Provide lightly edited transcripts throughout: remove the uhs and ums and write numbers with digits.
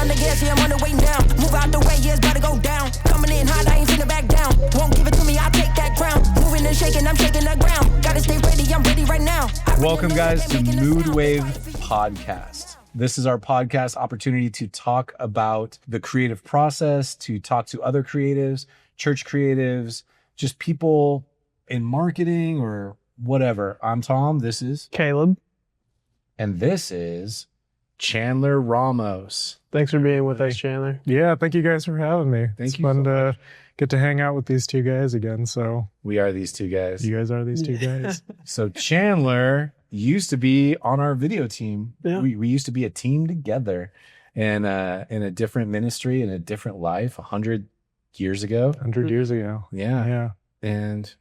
on the gas, yeah, I'm on the way now. Move out the way, yeah, it's about to go down. Coming in hot, I ain't finna back down. Won't give it to me, I'll take that crown. Moving and shaking, I'm shaking the ground. Gotta stay ready, I'm ready right now. Welcome, guys, to MoodWave Podcast. This is our podcast opportunity to talk about the creative process, to talk to other creatives, church creatives, just people in marketing or whatever. I'm Tom. This is Caleb. And this is Chandler Ramos. Thanks for being with us, Chandler. Yeah, thank you guys for having me. It's fun to get to hang out with these two guys again. So we are these two guys. You guys are these two guys. So Chandler used to be on our video team. Yeah. We used to be a team together and in a different ministry, in a different life 100 years ago. 100 years ago. Yeah. And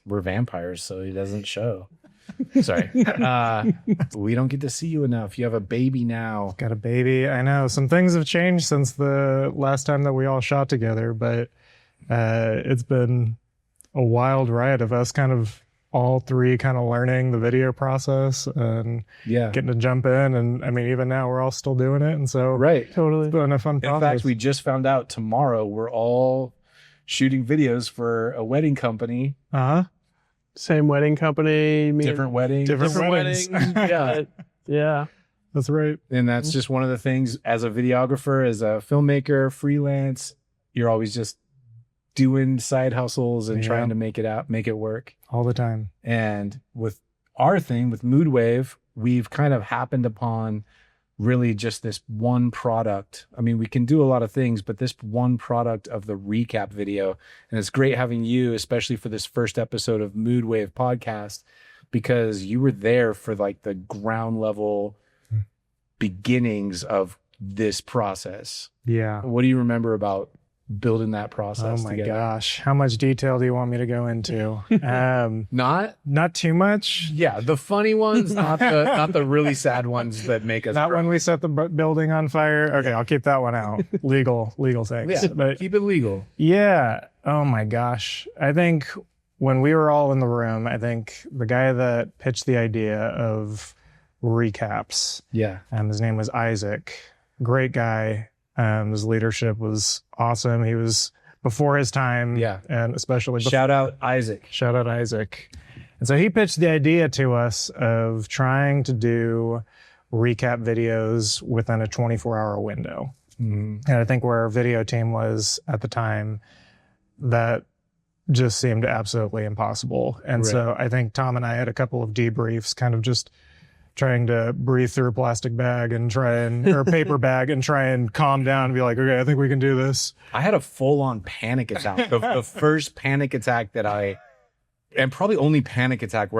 we're vampires, so he doesn't show. Sorry. We don't get to see you enough. You have a baby now. Got a baby. I know some things have changed since the last time that we all shot together, but it's been a wild ride of us kind of all three kind of learning the video process and getting to jump in. And I mean, even now we're all still doing it. And so Totally. It's been a fun process. In fact, we just found out tomorrow we're all shooting videos for a wedding company. Same wedding company. Different weddings. Different weddings. Yeah. That's right. And that's just one of the things as a videographer, as a filmmaker, freelance, you're always just doing side hustles and trying to make it work. All the time. And with our thing, with MoodWave, we've kind of happened upon really just this one product. I mean, we can do a lot of things, but this one product of the recap video. And it's great having you, especially for this first episode of MoodWave Podcast, because you were there for like the ground level beginnings of this process. Yeah. What do you remember about building that process? Oh my together? gosh. How much detail do you want me to go into? Not too much. Yeah, the funny ones, not the really sad ones that make us Not cry. when we set the building on fire. Okay, I'll keep that one out. Legal things. Yeah, But keep it legal. yeah. Oh my gosh. I think when we were all in the room, I think the guy that pitched the idea of recaps, his name was Isaac. Great guy. His leadership was awesome. He was before his time. Yeah. And especially Shout out Isaac. Shout out Isaac. And so he pitched the idea to us of trying to do recap videos within a 24-hour window. And I think where our video team was at the time, that just seemed absolutely impossible. And so I think Tom and I had a couple of debriefs, kind of just trying to breathe through a plastic bag and or paper bag and try and calm down and be like, okay, I think we can do this. I had a full-on panic attack. The first panic attack and probably only panic attack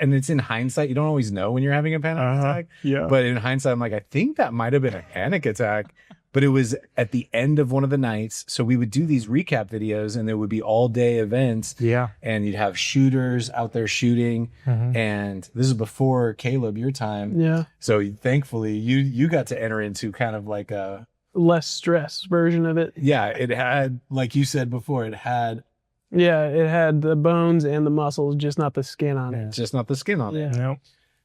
and it's in hindsight, you don't always know when you're having a panic attack. Yeah. But in hindsight, I'm like, I think that might have been a panic attack. But it was at the end of one of the nights. So we would do these recap videos and there would be all day events. Yeah. And you'd have shooters out there shooting. And this is before Caleb, your time. Yeah. So thankfully you got to enter into kind of like a less stress version of it. Yeah. It had, like you said before, it had the bones and the muscles, just not the skin on it. just not the skin on it. Nope.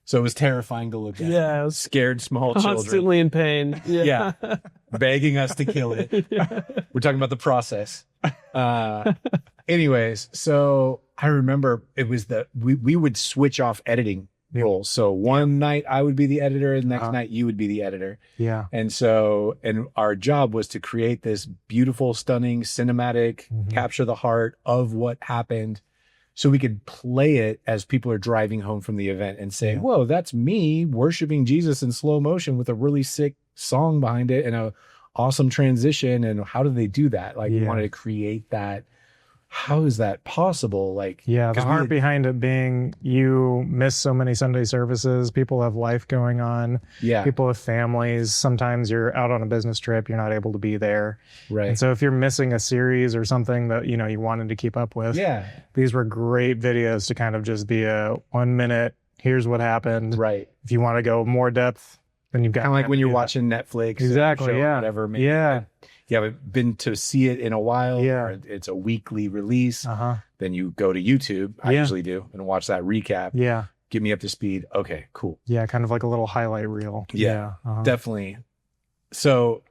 So it was terrifying to look at. Yeah. It was Scared small children. constantly in pain. Yeah. Begging us to kill it. We're talking about the process. Anyways, so I remember it was we would switch off editing roles. So one night I would be the editor, and the next night you would be the editor. Yeah. And our job was to create this beautiful, stunning, cinematic, capture the heart of what happened, so we could play it as people are driving home from the event and say, whoa, that's me worshiping Jesus in slow motion with a really sick song behind it and a awesome transition. And how did they do that? Like, we wanted to create that. How is that possible? Like, the heart behind it being you miss so many Sunday services. People have life going on. Yeah. People have families. Sometimes you're out on a business trip. You're not able to be there. Right. And so if you're missing a series or something that, you wanted to keep up with, these were great videos to kind of just be a 1 minute, here's what happened. Right. If you want to go more depth, then you've got kind of like when you're watching Netflix. Exactly. Show, Yeah. Whatever. Maybe you haven't been to see it in a while. Yeah. Or it's a weekly release. Then you go to YouTube. I usually do, and watch that recap. Yeah. Get me up to speed. Okay, cool. Yeah. Kind of like a little highlight reel. Yeah. Definitely. So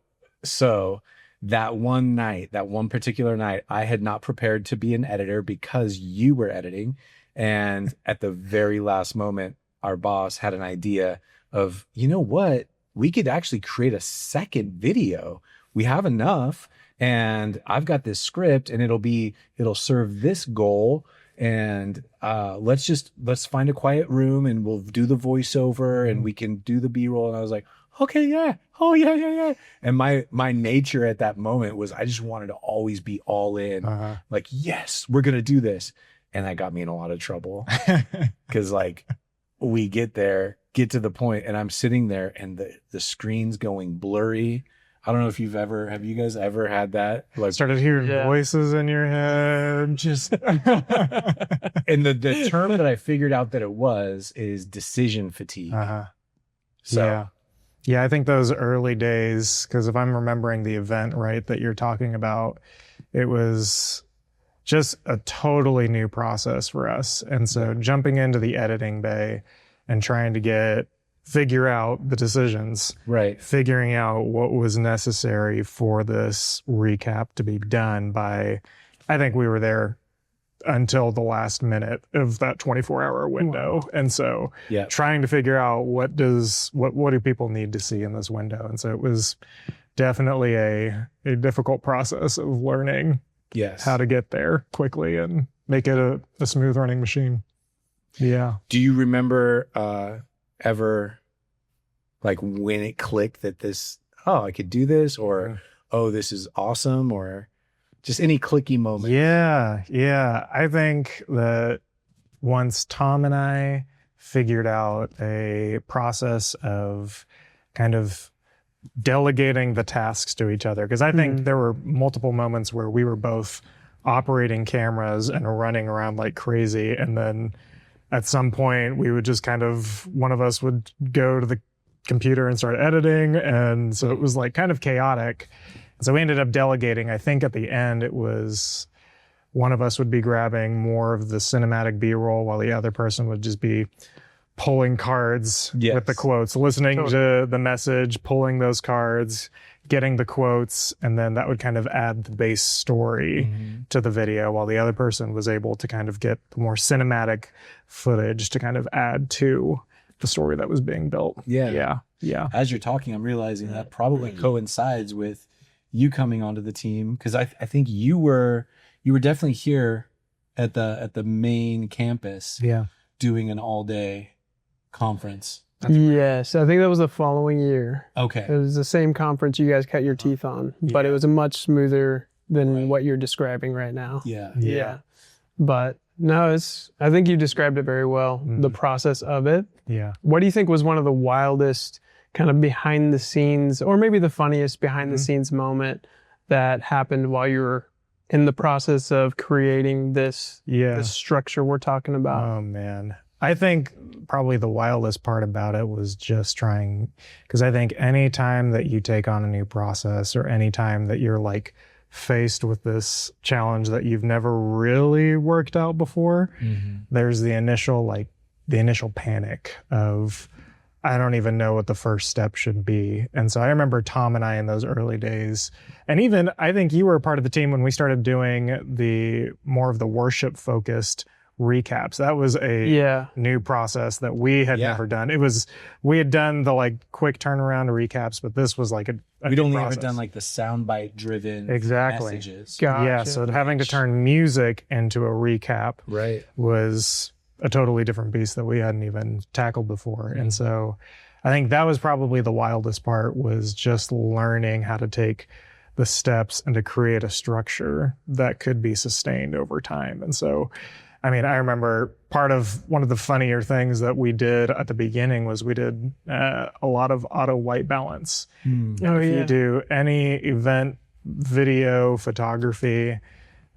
that one particular night, I had not prepared to be an editor because you were editing. And at the very last moment, our boss had an idea of, you know what, we could actually create a second video. We have enough, and I've got this script, and it'll serve this goal. And let's find a quiet room, and we'll do the voiceover, and we can do the B-roll. And I was like, okay, yeah. Oh, yeah. And my nature at that moment was I just wanted to always be all in. Like, yes, we're going to do this. And that got me in a lot of trouble because like we get to the point and I'm sitting there and the screen's going blurry. I don't know if have you guys ever had that? Like Started hearing voices in your head. Just and the term that I figured out that it is decision fatigue. So yeah, I think those early days, because if I'm remembering the event right that you're talking about, it was just a totally new process for us. And so jumping into the editing bay and trying to figure out the decisions, right? Figuring out what was necessary for this recap to be done by, I think we were there until the last minute of that 24-hour window. Wow. And so trying to figure out what do people need to see in this window. And so it was definitely a difficult process of learning how to get there quickly and make it a smooth running machine. Yeah. Do you remember ever like when it clicked that I could do this, or this is awesome, or just any clicky moment? Yeah. I think that once Tom and I figured out a process of kind of delegating the tasks to each other, because I think there were multiple moments where we were both operating cameras and running around like crazy. And then at some point we would just one of us would go to the computer and start editing. And so it was like kind of chaotic. So we ended up delegating. I think at the end it was one of us would be grabbing more of the cinematic B-roll while the other person would just be pulling cards with the quotes, listening to the message, pulling those cards, getting the quotes, and then that would kind of add the base story to the video while the other person was able to kind of get the more cinematic footage to kind of add to the story that was being built. Yeah. As you're talking, I'm realizing that probably coincides with you coming onto the team, because I think you were definitely here at the main campus doing an all-day conference. Yes, I think that was the following year. Okay. It was the same conference you guys cut your teeth on, but it was a much smoother than what you're describing right now. Yeah. But no, I think you described it very well, the process of it. Yeah. What do you think was one of the wildest kind of behind the scenes, or maybe the funniest behind the scenes moment that happened while you were in the process of creating this structure we're talking about? Oh man. I think probably the wildest part about it was just trying, because I think any time that you take on a new process, or any time that you're like faced with this challenge that you've never really worked out before, there's the initial panic of, I don't even know what the first step should be. And so I remember Tom and I in those early days, and even I think you were a part of the team when we started doing the more of the worship focused recaps. That was a new process that we had never done. We had done the like quick turnaround recaps, but this was like we'd only ever done like the soundbite driven messages. Gotcha. Yeah, so having to turn music into a recap was a totally different beast that we hadn't even tackled before. And so I think that was probably the wildest part, was just learning how to take the steps and to create a structure that could be sustained over time. And so, I mean, I remember one of the funnier things that we did at the beginning was we did a lot of auto white balance. If you do any event, video, photography,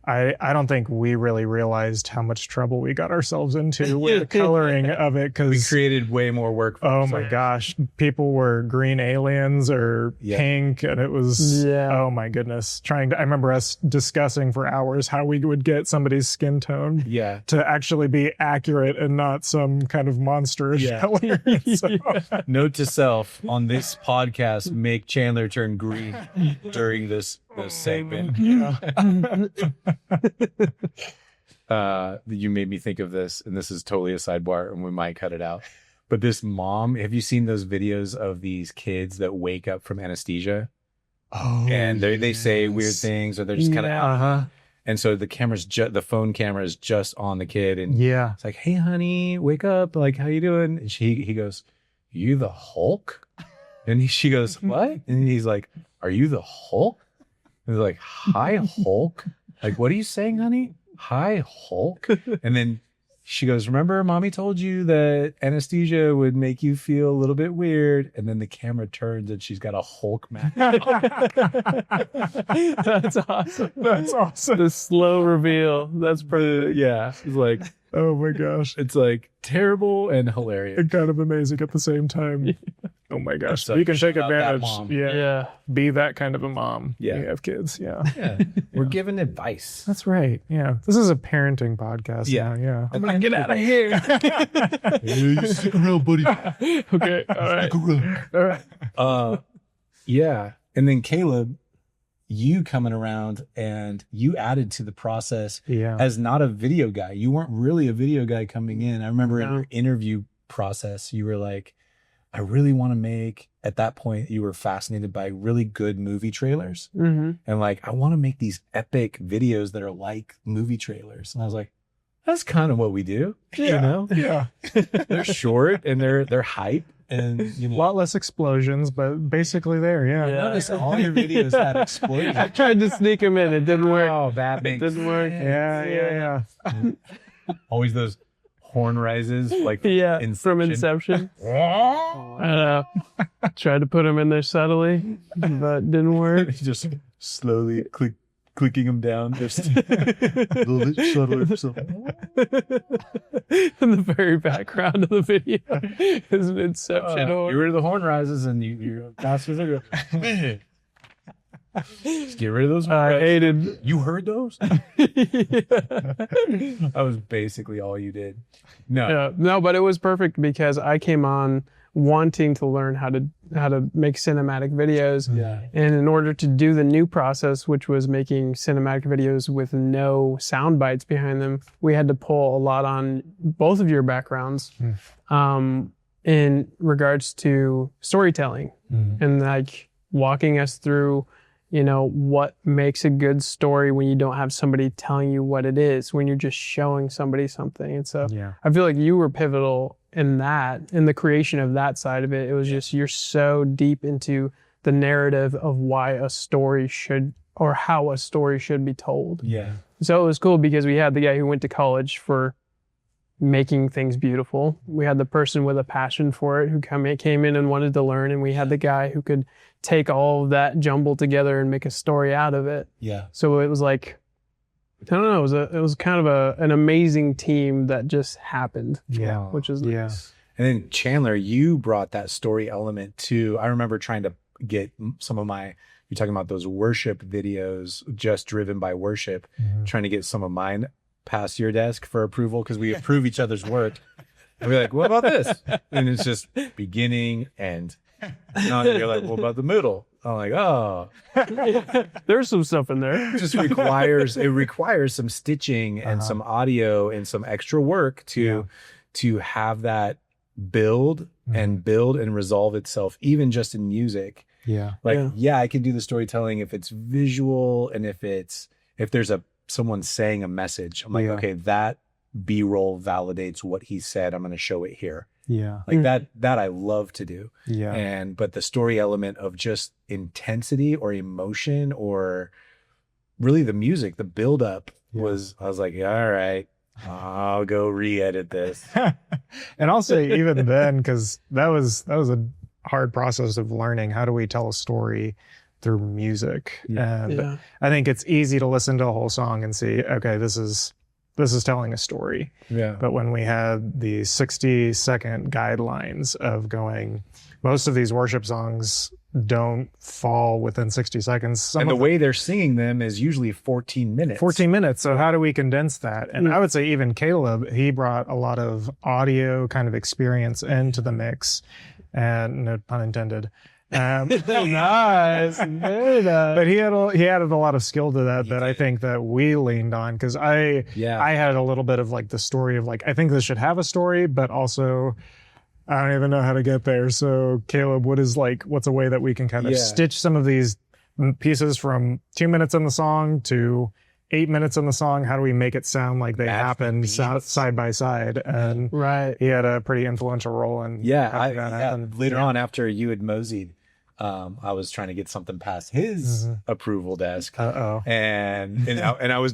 I don't think we really realized how much trouble we got ourselves into with the coloring of it, We because created way more work. For oh my gosh, people were green aliens or pink, and it was oh my goodness. I remember us discussing for hours how we would get somebody's skin tone to actually be accurate and not some kind of monstrous color. So, note to self on this podcast: make Chandler turn green during this segment. You made me think of this, and this is totally a sidebar, and we might cut it out. But this mom, have you seen those videos of these kids that wake up from anesthesia? Oh, and they say weird things, or they're just kind of and so the camera's the phone camera is just on the kid, and it's like, hey honey, wake up, like how you doing? And he goes, you the Hulk? And she goes, what? And he's like, are you the Hulk? And they're like, hi Hulk. Like, what are you saying, honey? Hi Hulk. And then she goes, remember mommy told you that anesthesia would make you feel a little bit weird? And then the camera turns and she's got a Hulk mask. That's awesome. That's awesome. The slow reveal. That's pretty. It's like, oh my gosh. It's like terrible and hilarious. And kind of amazing at the same time. Oh my gosh. So you can take advantage. Yeah. Be that kind of a mom. Yeah. You have kids. Yeah. We're giving advice. That's right. Yeah. This is a parenting podcast. Yeah. I'm gonna get out of here. You stick around, buddy. Okay. All right. All right. Yeah. And then Caleb, you coming around and you added to the process as not a video guy. You weren't really a video guy coming in. I remember in your interview process, you were like, I really want to make, at that point, you were fascinated by really good movie trailers. Mm-hmm. And like, I want to make these epic videos that are like movie trailers. And I was like, that's kind of what we do. Yeah. You know? Yeah. They're short and they're hype. And a lot less explosions, but basically there. Notice all your videos had explosions. I tried to sneak them in. It didn't work. Oh, that makes sense. It didn't work. Yeah. Always those horn rises, like from Inception. I know. Tried to put them in there subtly, but didn't work. Just slowly clicking them down, just a little bit subtler. So. In the very background of the video is an Inception horn. Get rid of the horn rises, and you're faster than just get rid of those. I hated. You heard those? That was basically all you did. No, but it was perfect because I came on wanting to learn how to make cinematic videos. And in order to do the new process, which was making cinematic videos with no sound bites behind them, we had to pull a lot on both of your backgrounds in regards to storytelling and like walking us through, what makes a good story when you don't have somebody telling you what it is, when you're just showing somebody something. And so I feel like you were pivotal in the creation of that side of it. It was just, you're so deep into the narrative of why a story should, or how a story should be told. So it was cool because we had the guy who went to college for making things beautiful. We had the person with a passion for it who came in and wanted to learn, and we had the guy who could take all of that jumble together and make a story out of it. So it was like, I don't know, it was kind of an amazing team that just happened. Which is nice. And then Chandler, you brought that story element too. I remember trying to get some of you're talking about those worship videos, just driven by worship, trying to get some of mine past your desk for approval, because we approve each other's work. And we're like, what about this? And it's just beginning and you're like, what about the middle? I'm like, oh, there's some stuff in there. It requires some stitching and some audio and some extra work to have that build and resolve itself, even just in music. I can do the storytelling if it's visual and if there's someone saying a message. I'm like, okay, that B-roll validates what he said. I'm going to show it here. That I love to do. But the story element of just intensity or emotion, or really the music, the build up I was like, all right, I'll go re-edit this. And I'll say even then, because that was a hard process of learning, how do we tell a story through music. And I think it's easy to listen to a whole song and see, okay, this is telling a story. Yeah. But when we had the 60-second guidelines of going, most of these worship songs don't fall within 60 seconds. And the way they're singing them is usually 14 minutes. 14 minutes. So how do we condense that? And I would say even Caleb, he brought a lot of audio kind of experience into the mix, and no pun intended. Nice. Very nice. But he added a lot of skill to that I think that we leaned on, because I had a little bit of like the story of like, I think this should have a story, but also I don't even know how to get there. So Caleb, what's a way that we can kind of stitch some of these pieces from 2 minutes in the song to 8 minutes in the song? How do we make it sound like they happen side by side? And he had a pretty influential role in having that happen. Later on, after you had moseyed, I was trying to get something past his approval desk. And I was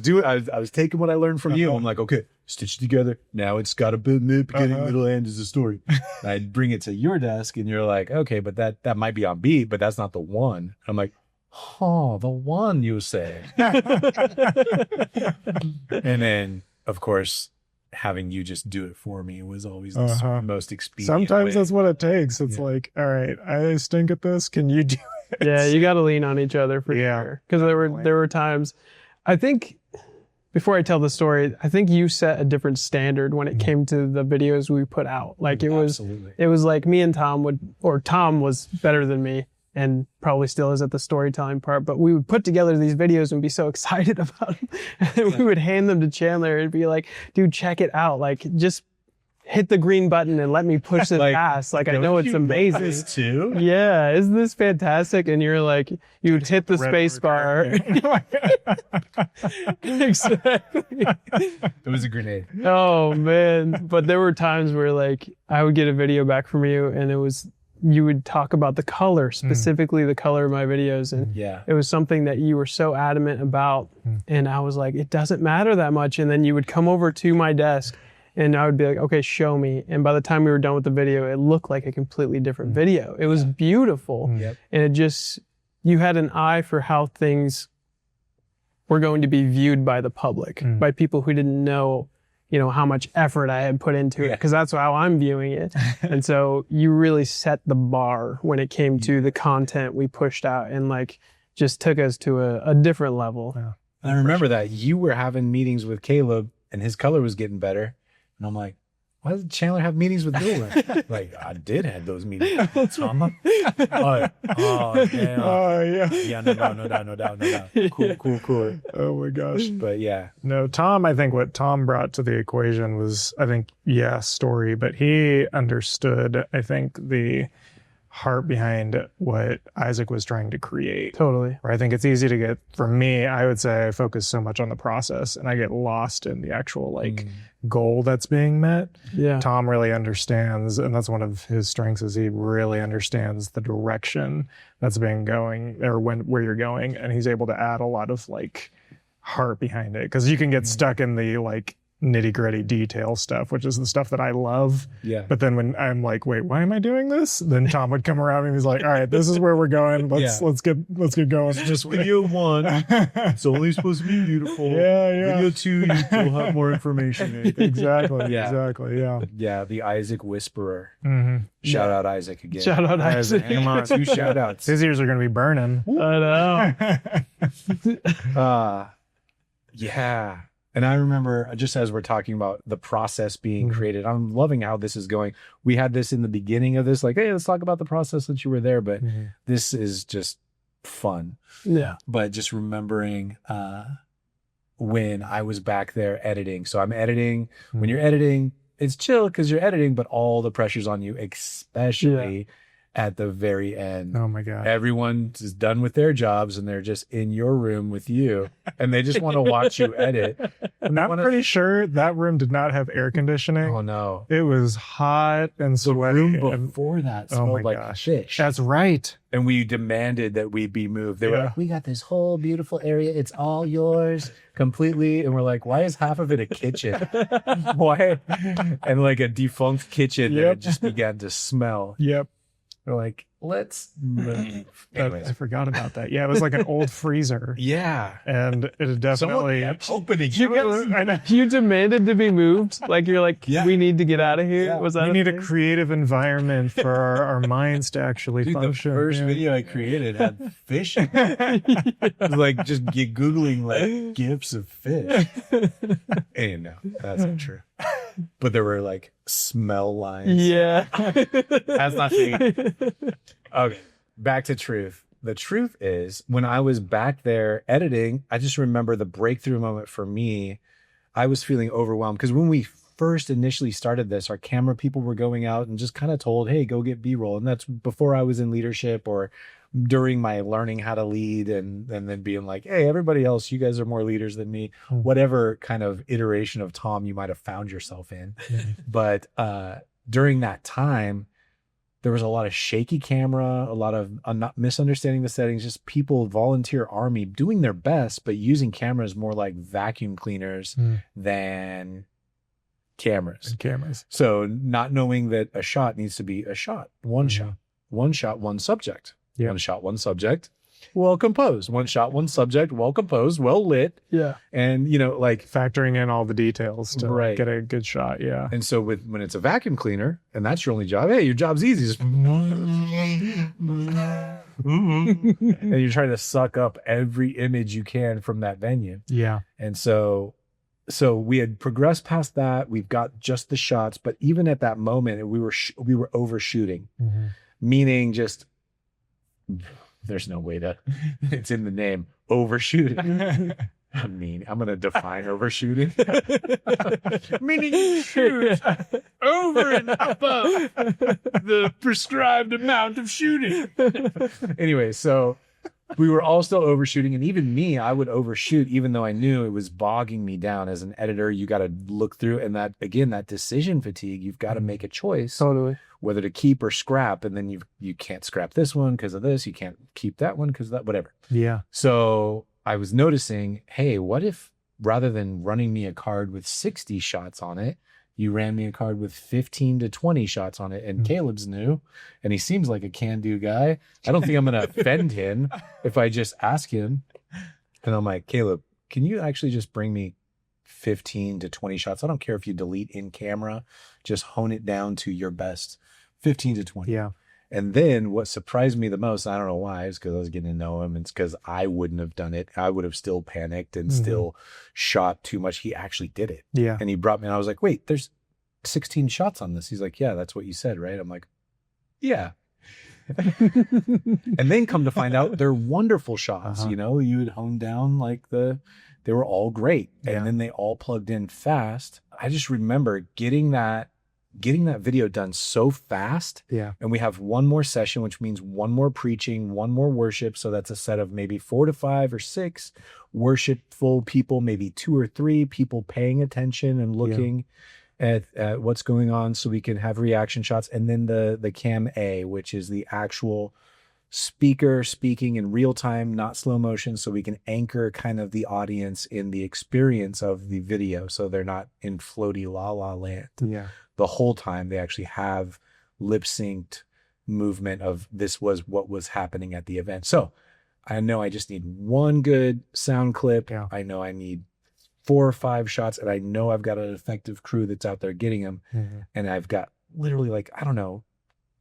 taking what I learned from you. I'm like, okay, stitch it together. Now it's got a beginning, middle, end is a story. And I'd bring it to your desk, and you're like, okay, but that might be on beat, but that's not the one. I'm like, oh, the one you say. And then, of course, having you just do it for me was always the most expedient. Sometimes that's what it takes. It's like, all right, I stink at this. Can you do it? Yeah, you got to lean on each other for sure. Because there were times, I think, before I tell the story, I think you set a different standard when it came to the videos we put out. Like it was like me and Tom Tom was better than me, and probably still is at the storytelling part, but we would put together these videos and be so excited about them. And we would hand them to Chandler and be like, dude, check it out. Like, just hit the green button and let me push this past. Like, I know it's amazing. This too? Yeah, isn't this fantastic? And you're like, you'd hit the space bar. Exactly. It was a grenade. Oh, man. But there were times where, like, I would get a video back from you, and you would talk about the color, specifically the color of my videos. And it was something that you were so adamant about. And I was like, it doesn't matter that much. And then you would come over to my desk and I would be like, okay, show me. And by the time we were done with the video, it looked like a completely different video. It was beautiful. And you had an eye for how things were going to be viewed by the public, by people who didn't know, how much effort I had put into it, because that's how I'm viewing it. And so you really set the bar when it came to the content we pushed out, and like just took us to a different level. Yeah. And I remember that you were having meetings with Caleb and his color was getting better. And I'm like, why does Chandler have meetings with Dylan? Like, I did have those meetings. Tom? Yeah. Yeah, no doubt. Cool. Oh my gosh. But yeah. No, Tom, I think what Tom brought to the equation was, story, but he understood, I think, the heart behind what Isaac was trying to create. Totally. Where I think it's easy to get, for me, I would say I focus so much on the process and I get lost in the actual goal that's being met. Yeah. Tom really understands, and that's one of his strengths, is he really understands the direction that's being going, or where you're going, and he's able to add a lot of heart behind it, because you can get stuck in the nitty-gritty detail stuff, which is the stuff that I love. Yeah. But then when I'm like, wait, why am I doing this? Then Tom would come around and he's like, all right, this is where we're going. Let's get going. It's just video 1. It's only supposed to be beautiful. Yeah. Video 2, you still have more information in it. Exactly. Exactly. Yeah. Yeah. The Isaac Whisperer. Mm-hmm. Shout out Isaac again. Shout out Isaac. Come on, 2 shout outs. His ears are going to be burning. I know. Yeah. And I remember, just as we're talking about the process being created, I'm loving how this is going. We had this in the beginning of this, hey, let's talk about the process since you were there, but this is just fun. Yeah. But just remembering when I was back there editing. So I'm editing. When you're editing, it's chill because you're editing, but all the pressure's on you, especially at the very end. Oh my God. Everyone is done with their jobs and they're just in your room with you and they just want to watch you edit. And I'm pretty sure that room did not have air conditioning. Oh no. It was hot and sweaty. The room before that smelled like fish. That's right. And we demanded that we be moved. They were like, we got this whole beautiful area. It's all yours completely. And we're like, why is half of it a kitchen? Why? And a defunct kitchen that just began to smell. Yep. They're like, let's move. Anyways. I forgot about that. Yeah, it was like an old freezer. Yeah. And it definitely opening. I know. You demanded to be moved? Like you're like, we need to get out of here? Yeah. Was that We need a creative environment for our minds to actually function. The first video I created had fish. It was like just Googling like gifs of fish. And no, that's not true. But there were like smell lines. Yeah. That's not true. Okay, back to truth. The truth is, when I was back there editing, I just remember the breakthrough moment for me. I was feeling overwhelmed because when we first initially started this, our camera people were going out and just kind of told, hey, go get B-roll. And that's before I was in leadership or during my learning how to lead and then being like, hey, everybody else, you guys are more leaders than me, whatever kind of iteration of Tom you might have found yourself in. But during that time, there was a lot of shaky camera, a lot of not misunderstanding the settings, just people, volunteer army doing their best, but using cameras more like vacuum cleaners than cameras. So not knowing that a shot needs to be a shot, one shot, one subject. Yeah. One shot, one subject, well composed. One shot, one subject, well composed, well lit. Yeah. And, like factoring in all the details to get a good shot. Yeah. And so when it's a vacuum cleaner and that's your only job, hey, your job's easy. Just and you're trying to suck up every image you can from that venue. Yeah. And so we had progressed past that. We've got just the shots, but even at that moment, we were overshooting, meaning just there's no way to, it's in the name, overshooting. I mean, I'm going to define overshooting. Meaning you shoot over and above the prescribed amount of shooting. Anyway, so we were all still overshooting. And even me, I would overshoot, even though I knew it was bogging me down. As an editor, you got to look through. And that, again, that decision fatigue, you've got to make a choice. Totally. Whether to keep or scrap. And then you can't scrap this one because of this. You can't keep that one because of that, whatever. Yeah. So I was noticing, hey, what if rather than running me a card with 60 shots on it, you ran me a card with 15 to 20 shots on it? And Caleb's new, and he seems like a can-do guy. I don't think I'm going to offend him if I just ask him. And I'm like, Caleb, can you actually just bring me 15 to 20 shots? I don't care if you delete in camera, just hone it down to your best 15 to 20. Yeah. And then what surprised me the most, I don't know why, is because I was getting to know him. It's because I wouldn't have done it. I would have still panicked and still shot too much. He actually did it. Yeah. And he brought me, and I was like, wait, there's 16 shots on this. He's like, yeah, that's what you said, right? I'm like, yeah. And then come to find out they're wonderful shots. You would hone down like they were all great. And then they all plugged in fast. I just remember getting that video done so fast. Yeah. And we have one more session, which means one more preaching, one more worship. So that's a set of maybe 4 to 5 or 6 worshipful people, maybe 2 or 3 people paying attention and looking at what's going on so we can have reaction shots. And then the cam A, which is the actual speaker speaking in real time, not slow motion, so we can anchor kind of the audience in the experience of the video. So they're not in floaty la land. Yeah. The whole time they actually have lip synced movement of this was what was happening at the event. So I know I just need one good sound clip. Yeah. I know I need 4 or 5 shots, and I know I've got an effective crew that's out there getting them. And I've got literally like, I don't know,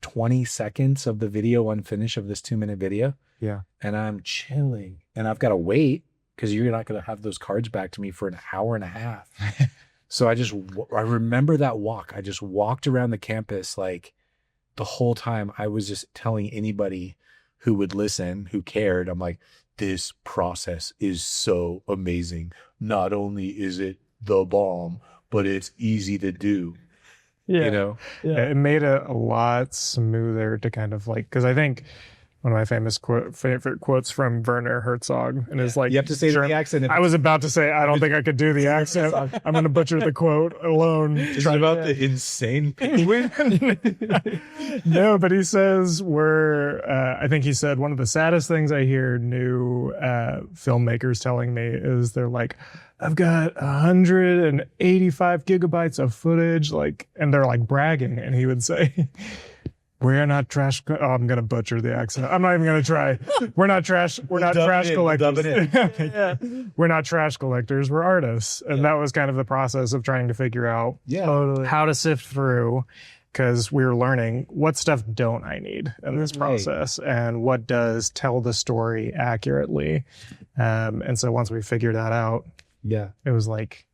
20 seconds of the video unfinished of this 2-minute video. Yeah. And I'm chilling, and I've got to wait because you're not going to have those cards back to me for an hour and a half. So I remember that walk. I just walked around the campus like the whole time. I was just telling anybody who would listen, who cared, I'm like, this process is so amazing. Not only is it the bomb, but it's easy to do. Yeah. It made it a lot smoother to kind of like, because I think one of my favorite quotes from Werner Herzog, and is like, you have to say the accent. I was about to say, I don't think I could do the accent. I'm going to butcher the quote alone. Is it about the insane penguin? No, but he says I think he said, one of the saddest things I hear new filmmakers telling me is they're like, I've got 185 gigabytes of footage, and they're like bragging. And he would say, we're not trash. Oh, I'm going to butcher the accent. I'm not even going to try. We're not trash. We're not trash collectors. We're not trash collectors. We're artists. And that was kind of the process of trying to figure out Totally. how to sift through, because we were learning what stuff don't I need in this process and what does tell the story accurately. And so once we figured that out, it was like,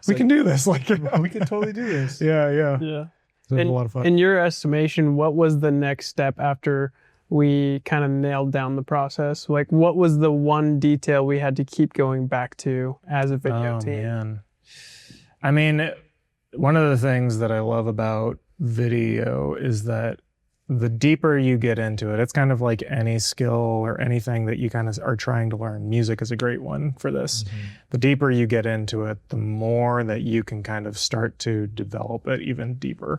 we can do this. Like we can totally do this. Yeah. It was a lot of fun. In your estimation, what was the next step after we kind of nailed down the process? Like, what was the one detail we had to keep going back to as a video team? Man. I mean, one of the things that I love about video is that the deeper you get into it, it's kind of like any skill or anything that you kind of are trying to learn. Music is a great one for this. The deeper you get into it, the more that you can kind of start to develop it even deeper.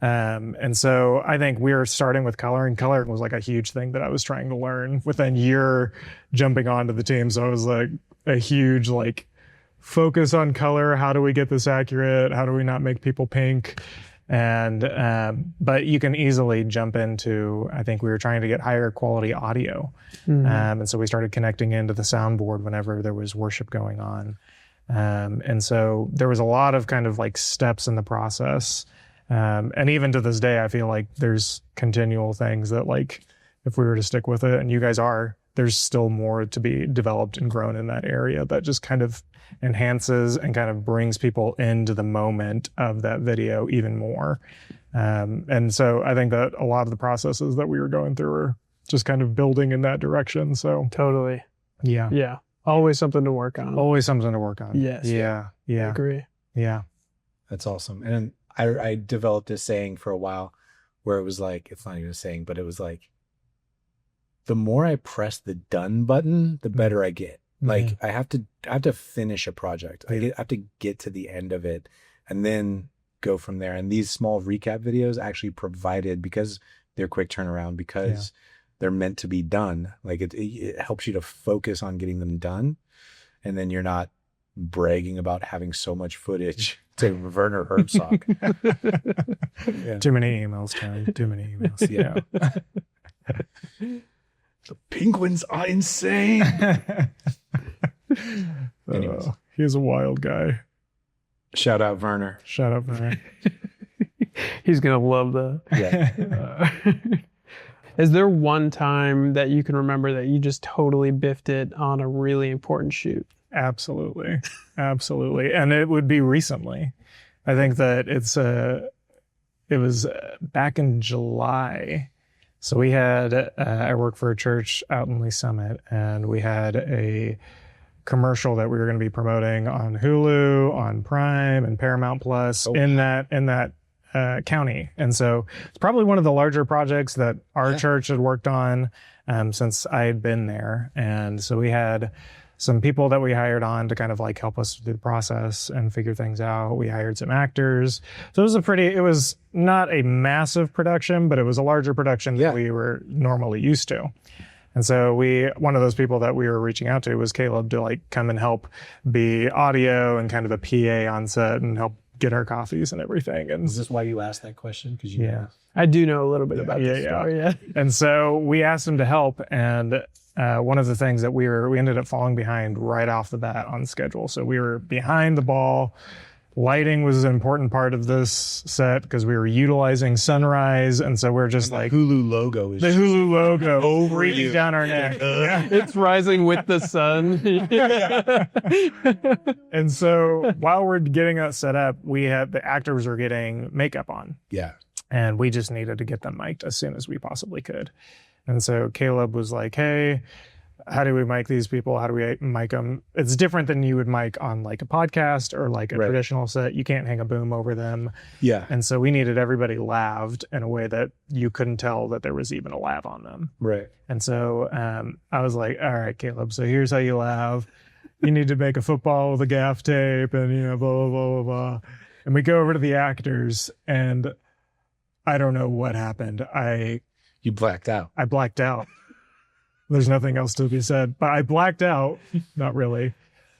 And so I think we were starting with coloring. Coloring was like a huge thing that I was trying to learn within year jumping onto the team. So it was like a huge like focus on color. How do we get this accurate? How do we not make people pink? And but you can easily jump into, I think we were trying to get higher quality audio. And so we started connecting into the soundboard whenever there was worship going on. And so there was a lot of kind of like steps in the process. And even to this day, I feel like there's continual things that like, if we were to stick with it, and you guys are, there's still more to be developed and grown in that area that just kind of enhances and kind of brings people into the moment of that video even more. And so I think that a lot of the processes that we were going through are just kind of building in that direction. So Totally. yeah. Always something to work on. Always something to work on. Yes. Yeah. I agree. Yeah. That's awesome. And I developed a saying for a while where it was like, it's not even a saying, but it was like, the more I press the done button, the better I get. Like I have to finish a project. I have to get to the end of it and then go from there. And these small recap videos actually provided, because they're quick turnaround, because they're meant to be done. Like it helps you to focus on getting them done. And then you're not bragging about having so much footage to Werner Herzog. Too many emails, Tony. Too many emails. The penguins are insane. Anyways. He's a wild guy. Shout out Werner. Shout out Werner. He's going to love that. Yeah. Is there one time that you can remember that you just totally biffed it on a really important shoot? Absolutely. And it would be recently. I think that it was back in July. So we had, I work for a church out in Lee Summit, and we had a commercial that we were going to be promoting on Hulu, on Prime, and Paramount Plus in that county. And so it's probably one of the larger projects that our church had worked on since I had been there. And so we had some people that we hired on to kind of like help us through the process and figure things out. We hired some actors. So it was not a massive production, but it was a larger production than we were normally used to. And so one of those people that we were reaching out to was Caleb to like come and help be audio and kind of a PA on set and help get our coffees and everything. And is this why you asked that question? Because you know. I do know a little bit about this story. Yeah. And so we asked him to help, and one of the things that we ended up falling behind right off the bat on schedule. So we were behind the ball. Lighting was an important part of this set because we were utilizing sunrise, and so we're just like Hulu logo is the Hulu logo breathing down our neck. It's rising with the sun. And so while we're getting that set up, the actors were getting makeup on. Yeah. And we just needed to get them mic'd as soon as we possibly could. And so Caleb was like, hey, how do we mic these people? How do we mic them? It's different than you would mic on like a podcast or like a traditional set. You can't hang a boom over them. Yeah. And so we needed everybody laved in a way that you couldn't tell that there was even a lav on them. Right. And so I was like, all right, Caleb, so here's how you lav. You need to make a football with a gaff tape and, blah, blah, blah, blah, blah. And we go over to the actors, and I don't know what happened. You blacked out. I blacked out. There's nothing else to be said, but I blacked out. Not really.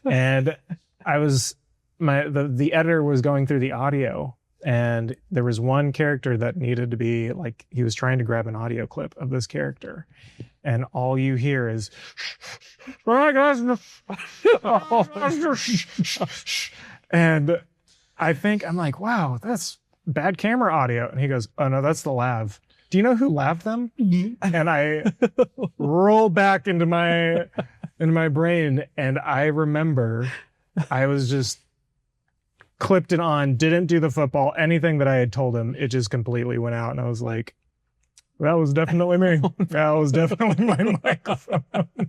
And I was, the editor was going through the audio And there was one character that needed to be like, he was trying to grab an audio clip of this character. And all you hear is, and I think, I'm like, wow, that's bad camera audio. And he goes, oh no, that's the lav. Do you know who laved them? And I roll back into my brain, and I remember I was just clipped it on, didn't do the football, anything that I had told him, it just completely went out. And I was like, that was definitely me. That was definitely my microphone.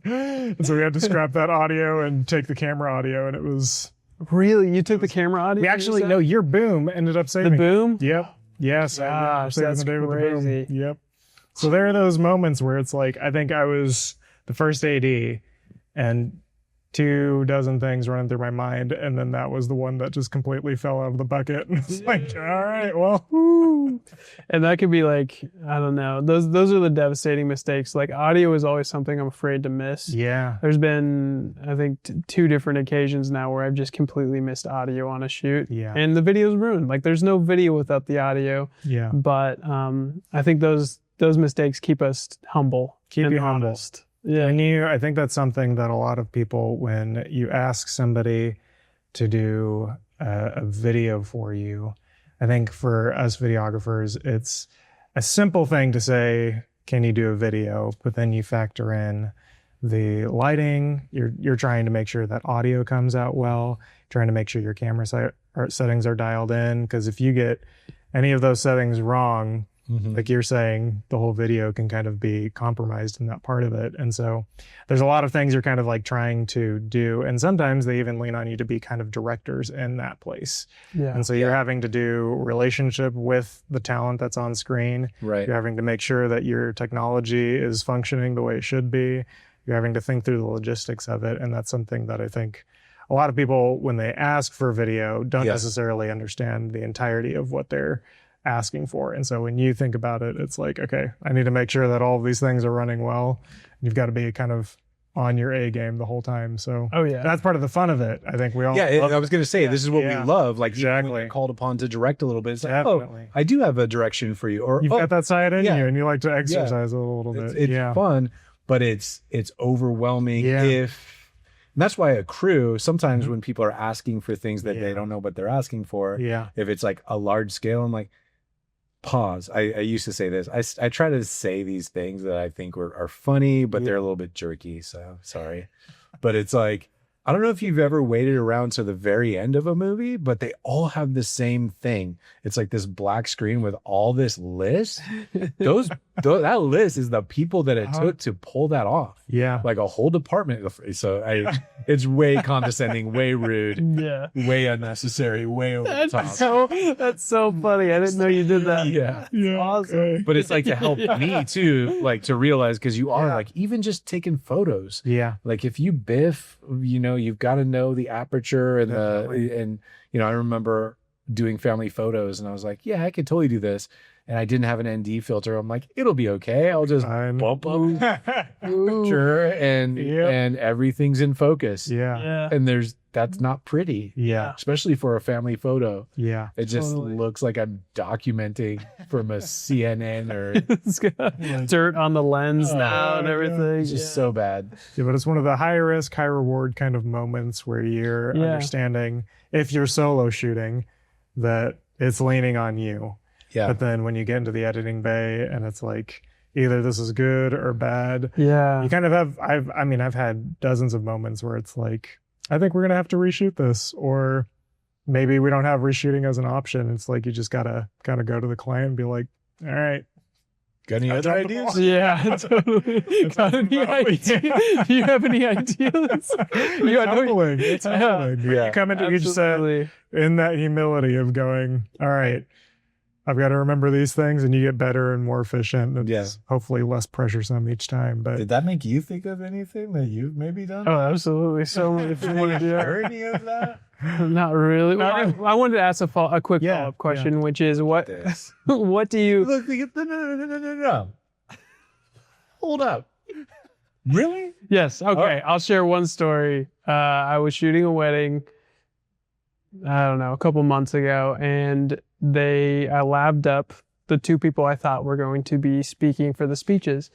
And so we had to scrap that audio and take the camera audio, and it was... Really? You took the camera audio? We actually, no, your boom ended up saving. The boom? Yep. Yes. Gosh, that's crazy. Yep. So there are those moments where it's like, I think I was the first AD and 24 things running through my mind, and then that was the one that just completely fell out of the bucket. And it's like, all right, well. Woo. And that could be like, I don't know. Those are the devastating mistakes. Like audio is always something I'm afraid to miss. Yeah. There's been, I think, 2 different occasions now where I've just completely missed audio on a shoot. Yeah. And the video's ruined. Like there's no video without the audio. Yeah. But I think those mistakes keep us humble. Keep you honest. humble. Yeah. And I think that's something that a lot of people, when you ask somebody to do a video for you, I think for us videographers, it's a simple thing to say, can you do a video? But then you factor in the lighting, you're trying to make sure that audio comes out well, trying to make sure your camera settings are dialed in. Because if you get any of those settings wrong, like you're saying, the whole video can kind of be compromised in that part of it. And so there's a lot of things you're kind of like trying to do. And sometimes they even lean on you to be kind of directors in that place. Yeah. And so you're having to do relationship with the talent that's on screen. Right. You're having to make sure that your technology is functioning the way it should be. You're having to think through the logistics of it. And that's something that I think a lot of people, when they ask for video, don't necessarily understand the entirety of what they're asking for. And so when you think about it, it's like, okay, I need to make sure that all of these things are running well. You've got to be kind of on your A game the whole time. So that's part of the fun of it. I think we all I was going to say, this is what we love. Like exactly. when you're called upon to direct a little bit. It's like, Definitely. I do have a direction for you. Or you've got that side in you and you like to exercise it a little bit. It's fun, but it's overwhelming if... And that's why a crew, sometimes when people are asking for things that they don't know what they're asking for, if it's like a large scale, I'm like, pause. I used to say this. I try to say these things that I think are funny, but they're a little bit jerky. So sorry. But it's like, I don't know if you've ever waited around to the very end of a movie, but they all have the same thing. It's like this black screen with all this list. That list is the people that it took to pull that off. Yeah. Like a whole department. So it's way condescending, way rude, way unnecessary, way over the top. That's so funny. I didn't know you did that. Yeah. Awesome. Okay. But it's like to help me too, like to realize, because you are like, even just taking photos. Yeah. Like if you biff, you've got to know the aperture and I remember doing family photos and I was like, yeah, I could totally do this. And I didn't have an ND filter. I'm like, it'll be okay. I'll just bump up aperture and everything's in focus. Yeah. And that's not pretty. Yeah. Especially for a family photo. Yeah. It just looks like I'm documenting from a CNN or it's got dirt on the lens now and everything. It's just so bad. Yeah, but it's one of the high risk, high reward kind of moments where you're understanding, if you're solo shooting, that it's leaning on you. Yeah. But then when you get into the editing bay and it's like, either this is good or bad. Yeah. You kind of have, I've had dozens of moments where it's like, I think we're going to have to reshoot this, or maybe we don't have reshooting as an option. It's like, you just got to kind of go to the client and be like, all right. Got any other ideas? Yeah, totally. Got any ideas? Do you have any ideas? It's humbling. Yeah. You come into each set in that humility of going, all right, I've got to remember these things, and you get better and more efficient. It's hopefully less pressuresome each time. But did that make you think of anything that you've maybe done? Oh, absolutely. So if you want to do any of that? Not really. I wanted to ask a quick follow-up question, which is what do you... Look, no. Hold up. Really? Yes. Okay. I'll share one story. I was shooting a wedding, I don't know, a couple months ago, and I labbed up the 2 people I thought were going to be speaking for the speeches.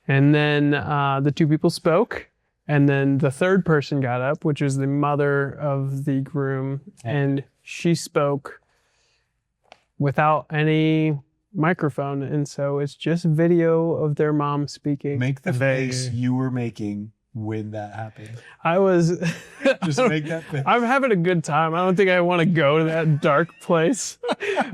And then the 2 people spoke. And then the 3rd person got up, which was the mother of the groom. And she spoke without any microphone. And so it's just video of their mom speaking. Make the face you were making when that happened. I was Just make that face. I'm having a good time. I don't think I want to go to that dark place.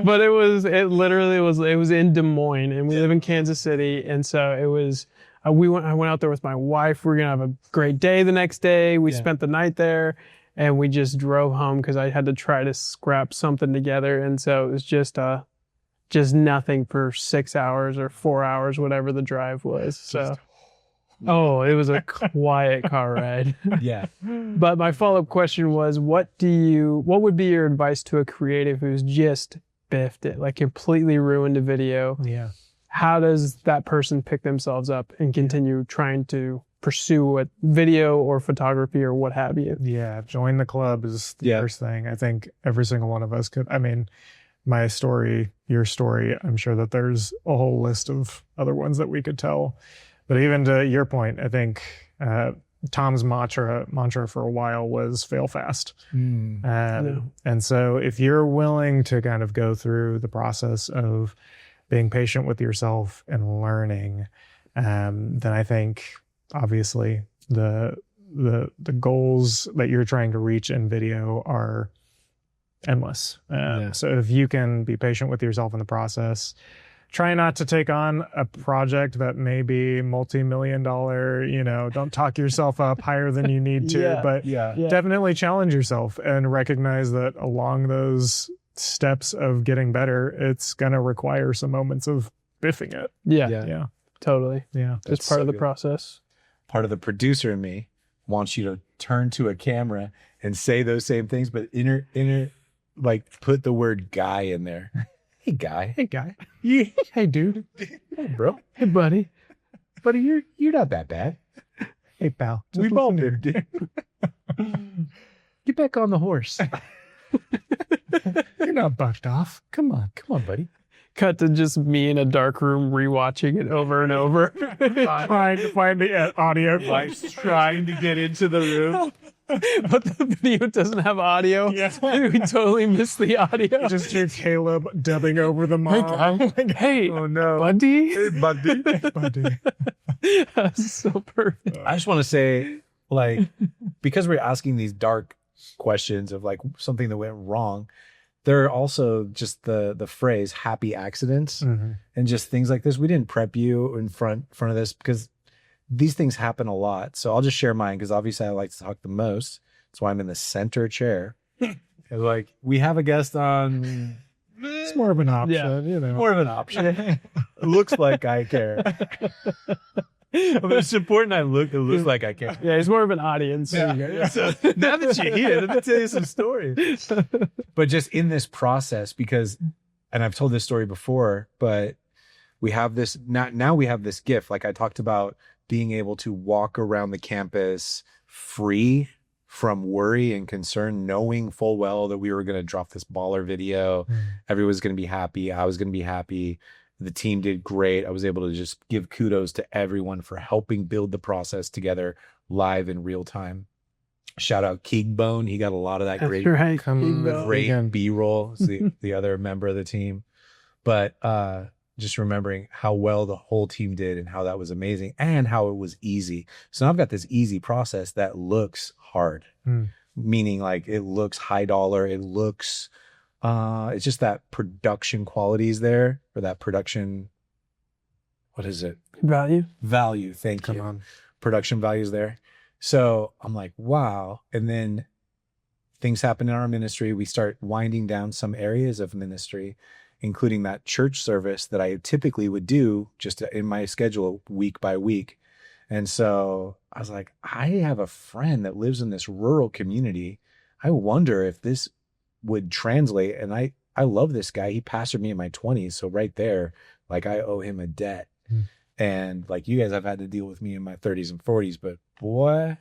But it was in Des Moines, and we live in Kansas City. And so it was, I went out there with my wife. We were going to have a great day the next day. We spent the night there, and we just drove home because I had to try to scrap something together. And so it was just nothing for 6 hours or 4 hours, whatever the drive was. So, it was a quiet car ride. Yeah. But my follow-up question was, what would be your advice to a creative who's just biffed it, like completely ruined a video? Yeah. How does that person pick themselves up and continue trying to pursue a video or photography or what have you? Yeah. Join the club is the first thing. I think every single one of us could. I mean, my story, your story, I'm sure that there's a whole list of other ones that we could tell. But even to your point, I think Tom's mantra for a while was fail fast. And so if you're willing to kind of go through the process of being patient with yourself and learning, then I think obviously the goals that you're trying to reach in video are endless. So if you can be patient with yourself in the process, try not to take on a project that may be multi-million-dollar, don't talk yourself up higher than you need to, but definitely challenge yourself and recognize that along those steps of getting better, it's going to require some moments of biffing it. Yeah. Totally. Yeah. It's part of the process. Part of the producer in me wants you to turn to a camera and say those same things, but like put the word guy in there. Hey guy. Hey guy. Yeah. Hey dude. Hey bro. Hey buddy. Buddy, you're not that bad. Hey pal. We've all been, dude. Get back on the horse. You're not bucked off. Come on, buddy. Cut to just me in a dark room rewatching it over and over. Trying to find the audio. Trying to get into the room. But the video doesn't have audio. Yeah. We totally missed the audio. You just hear Caleb dubbing over the mom. Hey, Oh no. buddy. Hey, buddy. Buddy. That's so perfect. I just want to say, like, because we're asking these dark questions of like something that went wrong, there are also just the phrase happy accidents and just things like this. We didn't prep you in front of this because these things happen a lot. So I'll just share mine because obviously I like to talk the most. That's why I'm in the center chair. Like, we have a guest on. It's more of an option, More of an option. It looks like I care. But it's important it looks like I care. Yeah, he's more of an audience. Yeah. So now that you're here, let me tell you some stories. But just in this process, because, and I've told this story before, but we have this, now we have this gift. Like I talked about being able to walk around the campus free from worry and concern, knowing full well that we were going to drop this baller video. Everyone was going to be happy. I was going to be happy. The team did great. I was able to just give kudos to everyone for helping build the process together live in real time. Shout out Keegbone. He got a lot of that great B-roll. It's the other member of the team. But just remembering how well the whole team did and how that was amazing and how it was easy. So now I've got this easy process that looks hard, meaning like it looks high dollar. It looks, it's just that production qualities there, or that production, what is it? Value. Thank you. Come on. Production values there. So I'm like, wow. And then things happen in our ministry. We start winding down some areas of ministry, including that church service that I typically would do just in my schedule week by week. And so I was like, I have a friend that lives in this rural community. I wonder if this would translate. And I love this guy. He pastored me in my 20s. So right there, like I owe him a debt. And like you guys have had to deal with me in my 30s and 40s, but boy.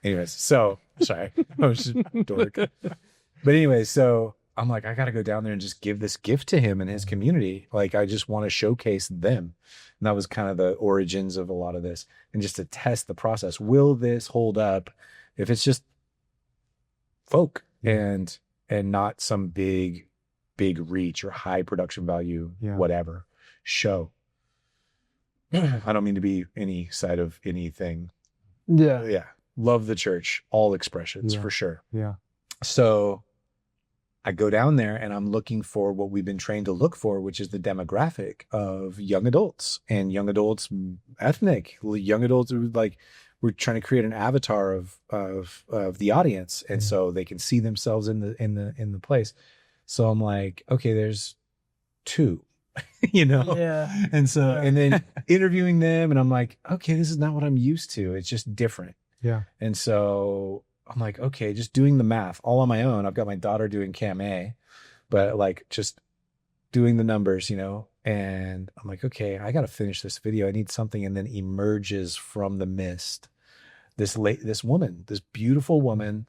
Anyways, so sorry. I was just dork. But anyways, so I'm like, I got to go down there and just give this gift to him and his community. Like, I just want to showcase them. And that was kind of the origins of a lot of this, and just to test the process. Will this hold up if it's just folk and not some big reach or high production value, whatever show? I don't mean to be any side of anything. Yeah. Love the church, all expressions for sure. Yeah. So I go down there and I'm looking for what we've been trained to look for, which is the demographic of young adults, and young adults, ethnic young adults. Like, we're trying to create an avatar of the audience, and so they can see themselves in the place. So I'm like, okay, there's 2, Yeah. And so, and then interviewing them, and I'm like, okay, this is not what I'm used to. It's just different. Yeah. And so I'm like, okay, just doing the math all on my own. I've got my daughter doing Cam A, but like just doing the numbers, and I'm like, okay, I got to finish this video. I need something. And then emerges from the mist this woman, this beautiful woman,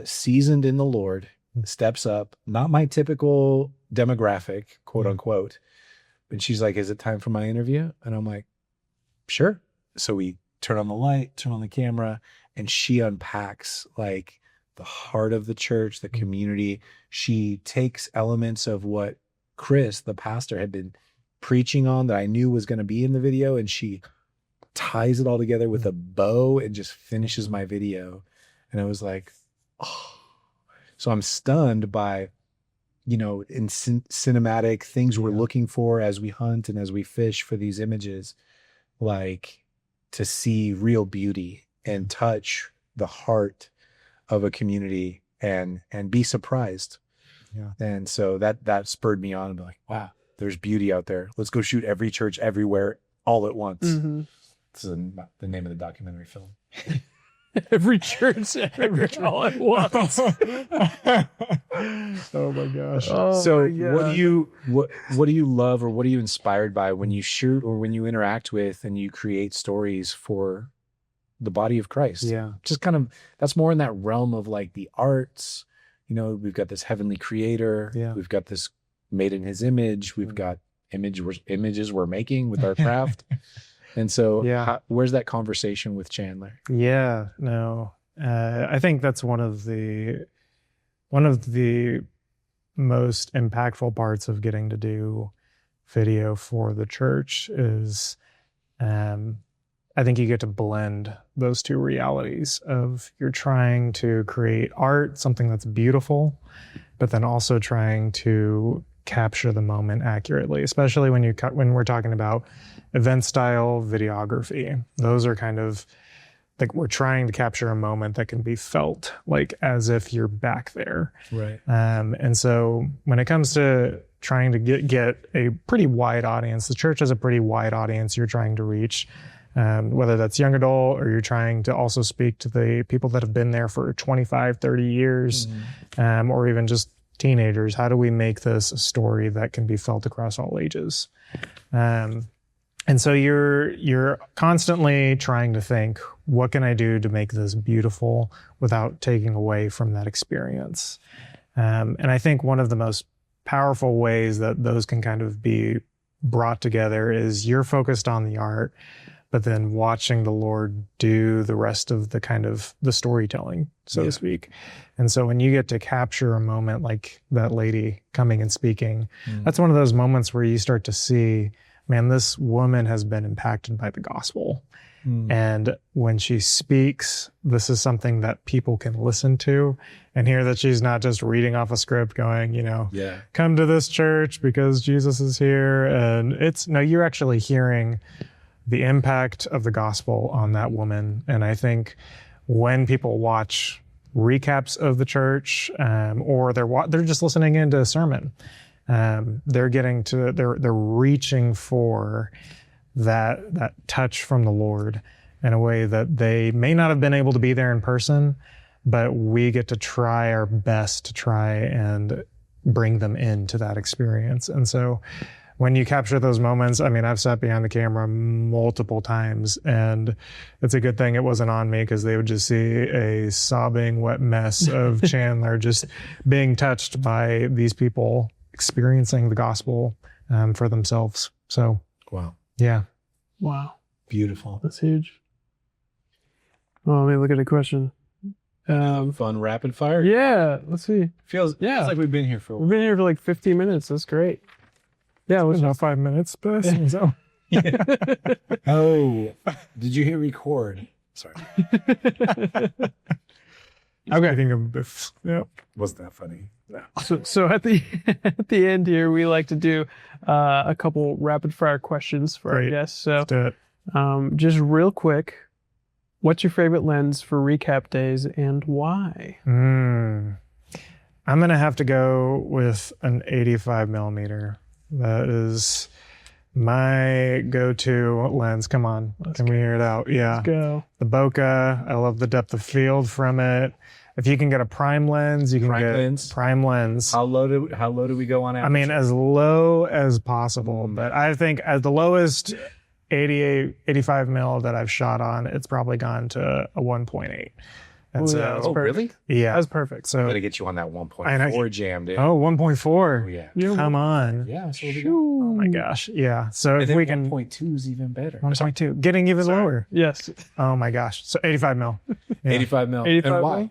seasoned in the Lord, steps up, not my typical demographic, quote unquote. And she's like, is it time for my interview? And I'm like, sure. So we turn on the light, turn on the camera, and she unpacks like the heart of the church, the community. She takes elements of what Chris, the pastor, had been preaching on that I knew was going to be in the video, and she ties it all together with a bow and just finishes my video. And I was like, oh. So I'm stunned by, in cinematic things we're looking for as we hunt and as we fish for these images, like to see real beauty and touch the heart of a community and be surprised. Yeah. And so that spurred me on to be like, wow, there's beauty out there. Let's go shoot every church everywhere all at once. Mm-hmm. This is the name of the documentary film. Every church, all at once. Oh my gosh. So what do you love, or what are you inspired by when you shoot or when you interact with and you create stories for the body of Christ? Yeah. Just kind of, that's more in that realm of like the arts. We've got this heavenly creator. Yeah. We've got this made in his image. We've got images we're making with our craft. And so where's that conversation with Chandler? Yeah, no. I think that's one of the most impactful parts of getting to do video for the church is I think you get to blend those two realities of you're trying to create art, something that's beautiful, but then also trying to capture the moment accurately, especially when we're talking about event style videography. Those are kind of like, we're trying to capture a moment that can be felt like as if you're back there. Right. And so when it comes to trying to get a pretty wide audience, the church has a pretty wide audience you're trying to reach, whether that's young adult or you're trying to also speak to the people that have been there for 25, 30 years, or even just teenagers. How do we make this a story that can be felt across all ages? And so you're constantly trying to think, what can I do to make this beautiful without taking away from that experience? And I think one of the most powerful ways that those can kind of be brought together is you're focused on the art, but then watching the Lord do the rest of the kind of the storytelling, so to speak. And so when you get to capture a moment like that lady coming and speaking, that's one of those moments where you start to see, man, this woman has been impacted by the gospel. And when she speaks, this is something that people can listen to and hear that she's not just reading off a script going, come to this church because Jesus is here. And you're actually hearing the impact of the gospel on that woman. And I think when people watch recaps of the church, or they're just listening into a sermon, they're reaching for that touch from the Lord in a way that they may not have been able to be there in person, but we get to try our best to try and bring them into that experience. And so when you capture those moments, I mean, I've sat behind the camera multiple times, and it's a good thing it wasn't on me, because they would just see a sobbing wet mess of Chandler just being touched by these people experiencing the gospel for themselves. So, Wow. yeah. Wow. Beautiful. That's huge. Oh, let me look at a question. Fun rapid fire. Yeah, let's see. Feels like we've been here for a We've while. been here for like 50 minutes. That's great. Yeah, let's About 5 minutes, but so. Oh, did you hit record? Sorry. Okay. Eating a biff. Yep. Wasn't that funny? No. So at the end here, we like to do a couple rapid fire questions for our Great. guests. So Do it. just real quick, what's your favorite lens for recap days and why? I'm going to have to go with an 85 millimeter. That is my go-to lens. Come on. Can we hear it out? Yeah. Let's go. The bokeh. I love the depth of field from it. If you can get a prime lens, you can Prime get lens? prime lens. How low do we go on average? I mean, as low as possible, but I think at the lowest 85 mil that I've shot on, it's probably gone to a 1.8. And Oh, so, yeah, that's oh, perfect. really? yeah. That's perfect. I'm So, gonna get you on that I know. 1.4 jam, dude. oh, 1.4. Oh, yeah. Come on. Yeah. So we go. Oh my gosh. Yeah. So And if then we can 1.2 is even better. 1.2, getting even lower. Yes. Oh my gosh. So 85 mil. Yeah. 85 mil. 85 and why? mil?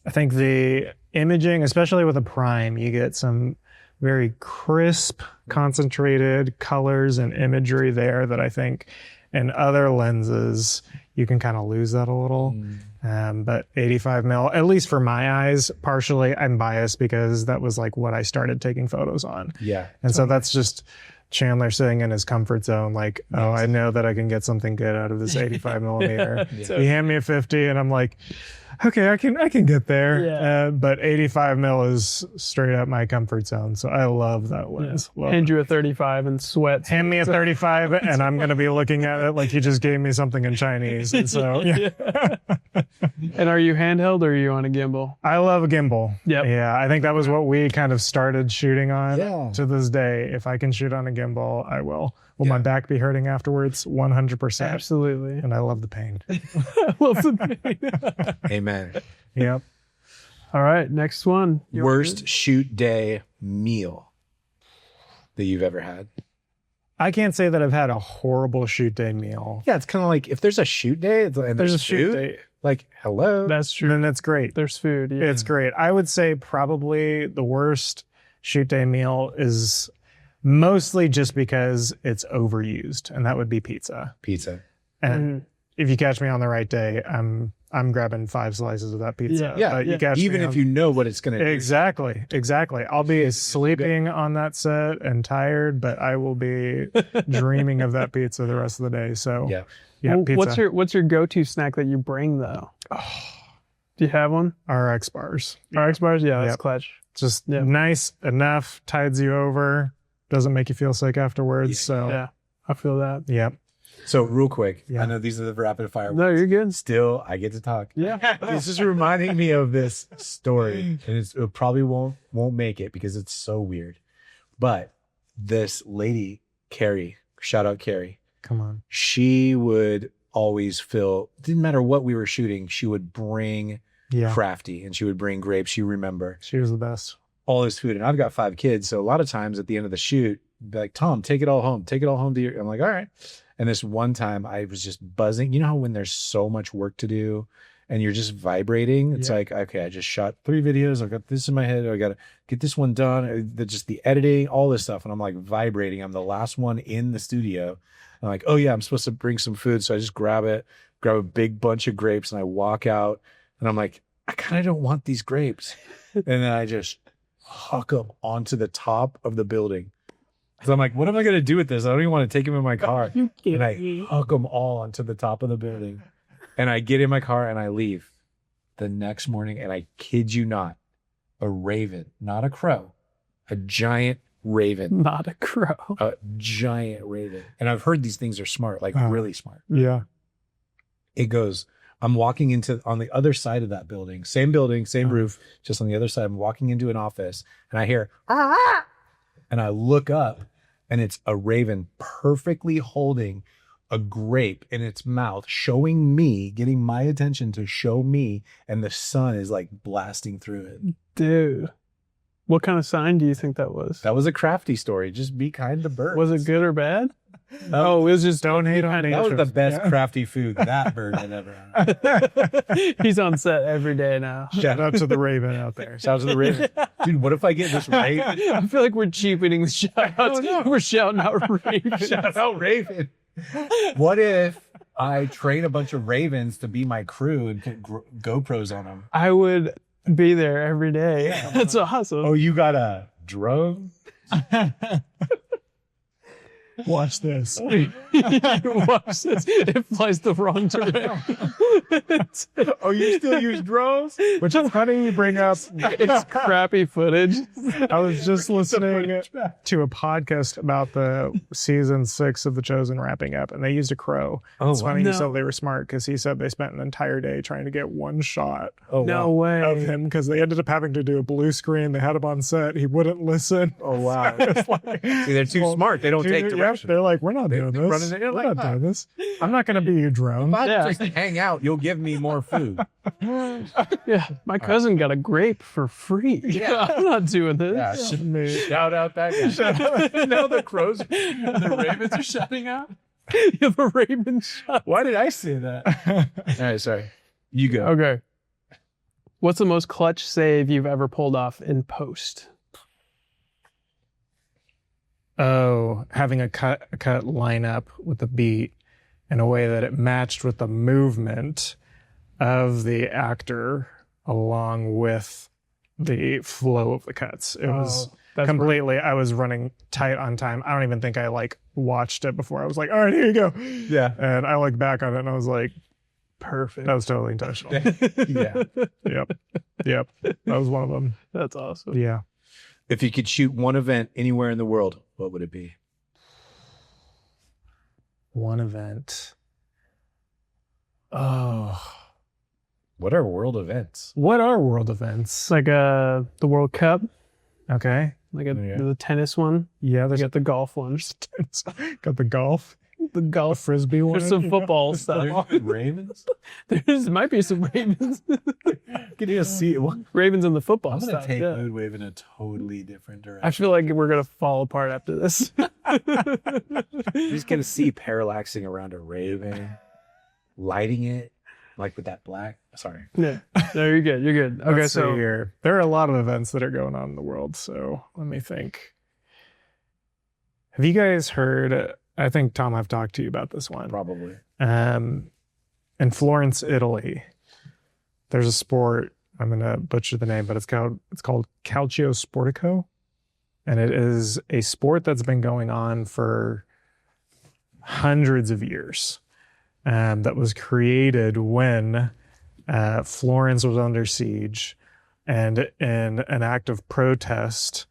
I think the imaging, especially with a prime, you get some very crisp, concentrated colors and imagery there that I think in other lenses, you can kind of lose that a little. But 85 mil, at least for my eyes, partially I'm biased because that was like what I started taking photos on. Yeah. And so that's just Chandler sitting in his comfort zone, like, oh, I know that I can get something good out of this 85 millimeter. You hand me a 50 and I'm like, okay, I can get there. Yeah. But 85 mil is straight up my comfort zone. So I love that lens. Love Hand it. you a 35 and sweat. Hand me a 35 and I'm going to be looking at it like you just gave me something in Chinese. And so, yeah. And are you handheld or are you on a gimbal? I love a gimbal. Yep. Yeah, I think that was what we kind of started shooting on Yeah. to this day. If I can shoot on a gimbal, I will. Will my back be hurting afterwards? 100%. Absolutely. And I love the pain. Love the pain. Amen. Yep. All right, next one. You want Worst shoot day meal that you've ever had? I can't say that I've had a horrible shoot day meal. Yeah, it's kind of like if there's a shoot day and There's a food, shoot day. like hello. That's true. Then it's great. There's food. Yeah. It's great. I would say probably the worst shoot day meal is mostly just because it's overused, and that would be pizza. Pizza. And if you catch me on the right day, I'm grabbing 5 slices of that pizza. Yeah. But you catch me Even if on- you know what it's gonna do. Exactly. I'll be sleeping on that set and tired, but I will be dreaming of that pizza the rest of the day. So Yeah. yeah, Well, pizza. what's your go-to snack that you bring though? Do you have one? RX bars. RX bars? Yeah, that's Yep. clutch. Just Yeah. nice enough, tides you over, doesn't make you feel sick afterwards. So Yeah, I feel that. yep. So real quick, Yeah. I know these are the rapid fire. No, you're good. Still, I get to talk. Yeah. This is reminding me of this story, and it probably won't make it because it's so weird. But this lady, Carrie, shout out Carrie, Come on. she would always didn't matter what we were shooting, she would bring Yeah. crafty and she would bring grapes. You remember She was the best. all this food, and I've got 5 kids, so a lot of times at the end of the shoot, be like, Tom, take it all home to your. I'm like, all right. And this one time I was just buzzing. You know how when there's so much work to do and you're just vibrating, it's Yeah. like, okay, I just shot 3 videos. I've got this in my head. I got to get this one done. Just the editing, all this stuff. And I'm like vibrating. I'm the last one in the studio. I'm like, oh yeah, I'm supposed to bring some food. So I just grab a big bunch of grapes, and I walk out and I'm like, I kind of don't want these grapes. And then I just huck them onto the top of the building. So I'm like, what am I going to do with this? I don't even want to take them in my car. And I huck them all onto the top of the building. And I get in my car and I leave. The next morning, and I kid you not, a raven, not a crow, a giant raven, Not a crow. a giant raven. And I've heard these things are smart, like really smart. Yeah. It goes, I'm walking on the other side of that building, same roof, just on the other side. I'm walking into an office and I hear, and I look up and it's a raven perfectly holding a grape in its mouth, showing me, getting my attention to show me, and the sun is like blasting through it. Dude, what kind of sign do you think that was? That was a crafty story. Just be kind to birds. Was it good or bad? Oh, it was just Don't hate on That was the best crafty food that bird had ever had. He's on set every day now. Shout out to the raven out there. Shout out to the raven. Dude, what if I get this right? I feel like we're cheapening the shout outs. We're shouting out ravens. Shout out raven. What if I train a bunch of ravens to be my crew and put GoPros on them? I would be there every day. That's awesome. Oh, you got a drone? Watch this. Watch this. It flies the wrong direction. Oh, you still use drones? Which is funny you bring up. It's crappy footage. I was just listening to a podcast about the season 6 of The Chosen wrapping up, and they used a crow. Oh, it's funny wow. he said they were smart because he said they spent an entire day trying to get one shot Oh, No wow. way. of him because they ended up having to do a blue screen. They had him on set. He wouldn't listen. Oh, wow. It's like, See, they're too smart. They don't take yeah, direction. they're like, we're not doing they this. run into it We're like not that. doing this. I'm not going to be your drone. If I Yeah. just hang out, you'll give me more food. Yeah, my cousin got a grape for free. Yeah. I'm not doing this. Yeah, shout out that guy. Now the crows, the ravens are shouting out. Yeah, the raven shot. Why did I say that? All right, sorry. You go. Okay. What's the most clutch save you've ever pulled off in post? Oh, having a cut line up with the beat in a way that it matched with the movement of the actor along with the flow of the cuts. It was that's completely, I was running tight on time. I don't even think I like watched it before. I was like, all right, here you go. Yeah. And I looked back on it and I was like, perfect. that was totally intentional. Yeah. Yep. That was one of them. That's awesome. Yeah. If you could shoot one event anywhere in the world, what would it be? One event. Oh, What are world events? what are world events? It's like the World Cup, Okay. like Yeah. the tennis one. Yeah, You there's got the golf one. got the golf, The golf. frisbee one. There's some you know? football stuff. Ravens? There's might be some ravens. Can you see it? Ravens in the football I'm going stuff. to take yeah. MoodWave in a totally different direction. I feel like we're gonna fall apart after this. You're just going to see parallaxing around a raven, lighting it, like with that black. Sorry. Yeah. No, you're good. You're good. Okay, Let's see so here. There are a lot of events that are going on in the world. So let me think. Have you guys heard? I think Tom, I've talked to you about this one. Probably. In Florence, Italy, there's a sport. I'm gonna butcher the name, but it's called Calcio Sportico, and it is a sport that's been going on for hundreds of years. That was created when Florence was under siege, and in an act of protest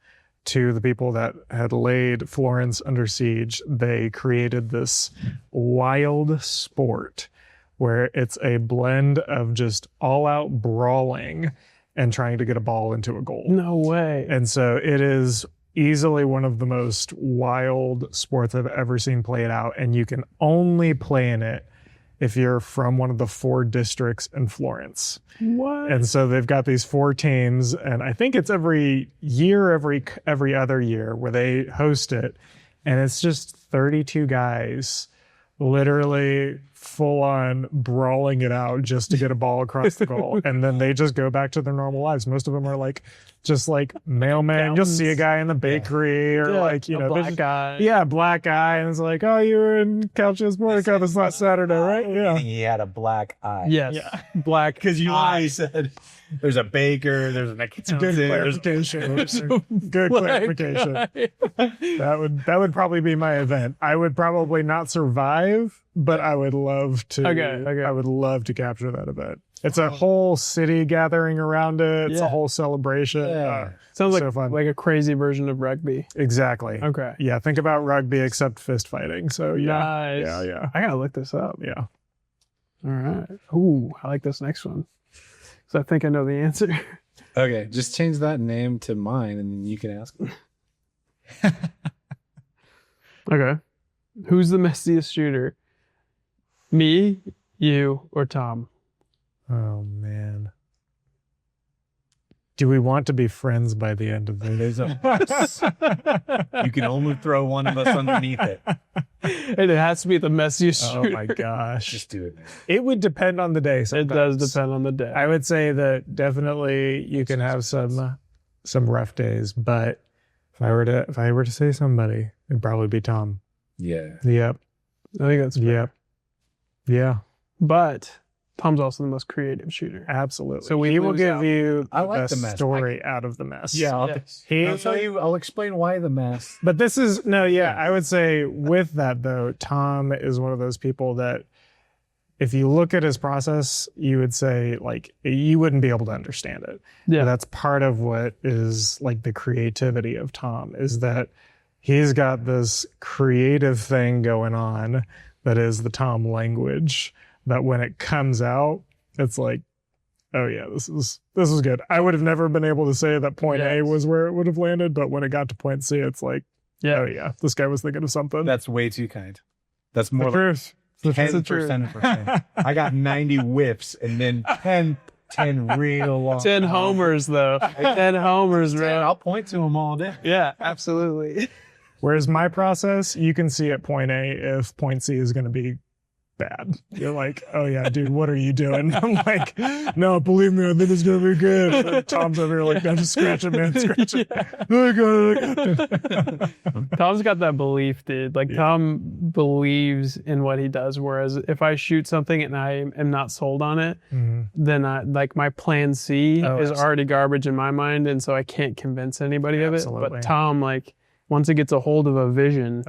to the people that had laid Florence under siege, they created this wild sport where it's a blend of just all-out brawling and trying to get a ball into a goal. no way. And so it is easily one of the most wild sports I've ever seen played out, and you can only play in it if you're from one of the 4 districts in Florence. What? And so they've got these 4 teams, and I think it's every year, every other year where they host it, and it's just 32 guys literally full on brawling it out just to get a ball across the goal. And then they just go back to their normal lives. Most of them are like, just like mailman. You'll see a guy in the bakery or like, you a know, black guy. yeah, black guy. And it's like, oh, you were in Calcio Sportico this last Saturday, right? Yeah. He had a black eye. Yes. Yeah. Black. Because you already said there's a baker, there's an accountant. Good there's- clarification. Good clarification. That would probably be my event. I would probably not survive, but I would love to. Okay. I would love to capture that event. It's a whole city gathering around it. It's Yeah. a whole celebration. Yeah. Sounds so fun. like a crazy version of rugby. Exactly. Okay. Yeah. Think about rugby except fist fighting. So yeah. Nice. Yeah. I gotta look this up. Yeah. All right. Ooh, I like this next one. So I think I know the answer. Okay, just change that name to mine and you can ask me. Okay. Who's the messiest shooter? Me, you, or Tom? Oh man. Do we want to be friends by the end of this? You can only throw one of us underneath it. And it has to be the messiest shooter. Oh my gosh. Just do it, man. It would depend on the day It sometimes. does depend on the day. I would say that definitely you can have some rough days, but if I were to say somebody, it'd probably be Tom. Yeah. Yep. I think that's fair. Yep. Yeah. But Tom's also the most creative shooter. Absolutely. So we he will lose give out. you I the like best the mess. story out of the mess. Yeah. Yes. I'll tell you. I'll explain why the mess. But this is I would say with that though, Tom is one of those people that if you look at his process, you would say like you wouldn't be able to understand it. Yeah. But that's part of what is like the creativity of Tom is that he's got this creative thing going on that is the Tom language that when it comes out, it's like, oh yeah, this is good. I would have never been able to say that point A was where it would have landed, but when it got to point C, it's like, oh yeah, this guy was thinking of something. That's way too kind. That's more the truth. like 10%. I got 90 whiffs and then 10 real long. 10 homers, though. 10 homers, bro. I'll point to them all day. Yeah, absolutely. Whereas my process, you can see at point A if point C is going to be bad. You're like, oh yeah, dude, what are you doing? I'm like, no, believe me, I think it's gonna be good. And Tom's over here like, I'm just scratching, man, scratching. Oh, God. Tom's got that belief, dude. Like Tom believes in what he does. Whereas if I shoot something and I am not sold on it, then my plan C is already garbage in my mind, and so I can't convince anybody of it. But Tom, like, once it gets a hold of a vision,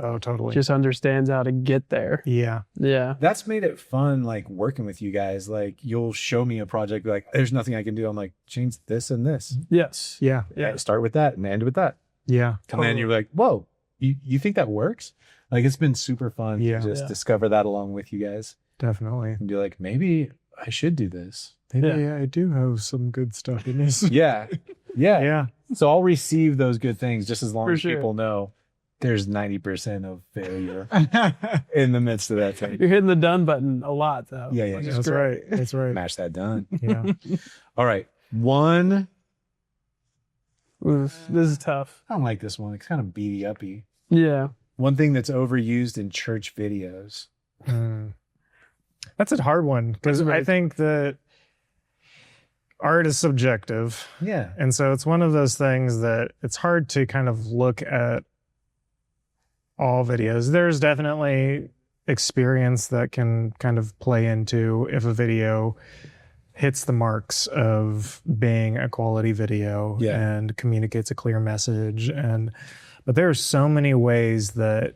just understands how to get there. Yeah. Yeah. That's made it fun, like working with you guys. Like you'll show me a project, like there's nothing I can do. I'm like, change this and this. Yes. Yeah. Yeah. Start with that and end with that. Yeah. And then you're like, whoa, you think that works? Like it's been super fun to just discover that along with you guys. Definitely. And be like, maybe I should do this. Maybe I do have some good stuff in this. Yeah. Yeah. Yeah. So I'll receive those good things just as long as people know there's 90% of failure in the midst of that thing. You're hitting the done button a lot, though. Yeah. That's right. That's right. Mash that done. Yeah. All right. One. Oof, this is tough. I don't like this one. It's kind of beady uppy. Yeah. One thing that's overused in church videos. That's a hard one because I think that art is subjective. Yeah. And so it's one of those things that it's hard to kind of look at all videos. There's definitely experience that can kind of play into if a video hits the marks of being a quality video and communicates a clear message. But there are so many ways that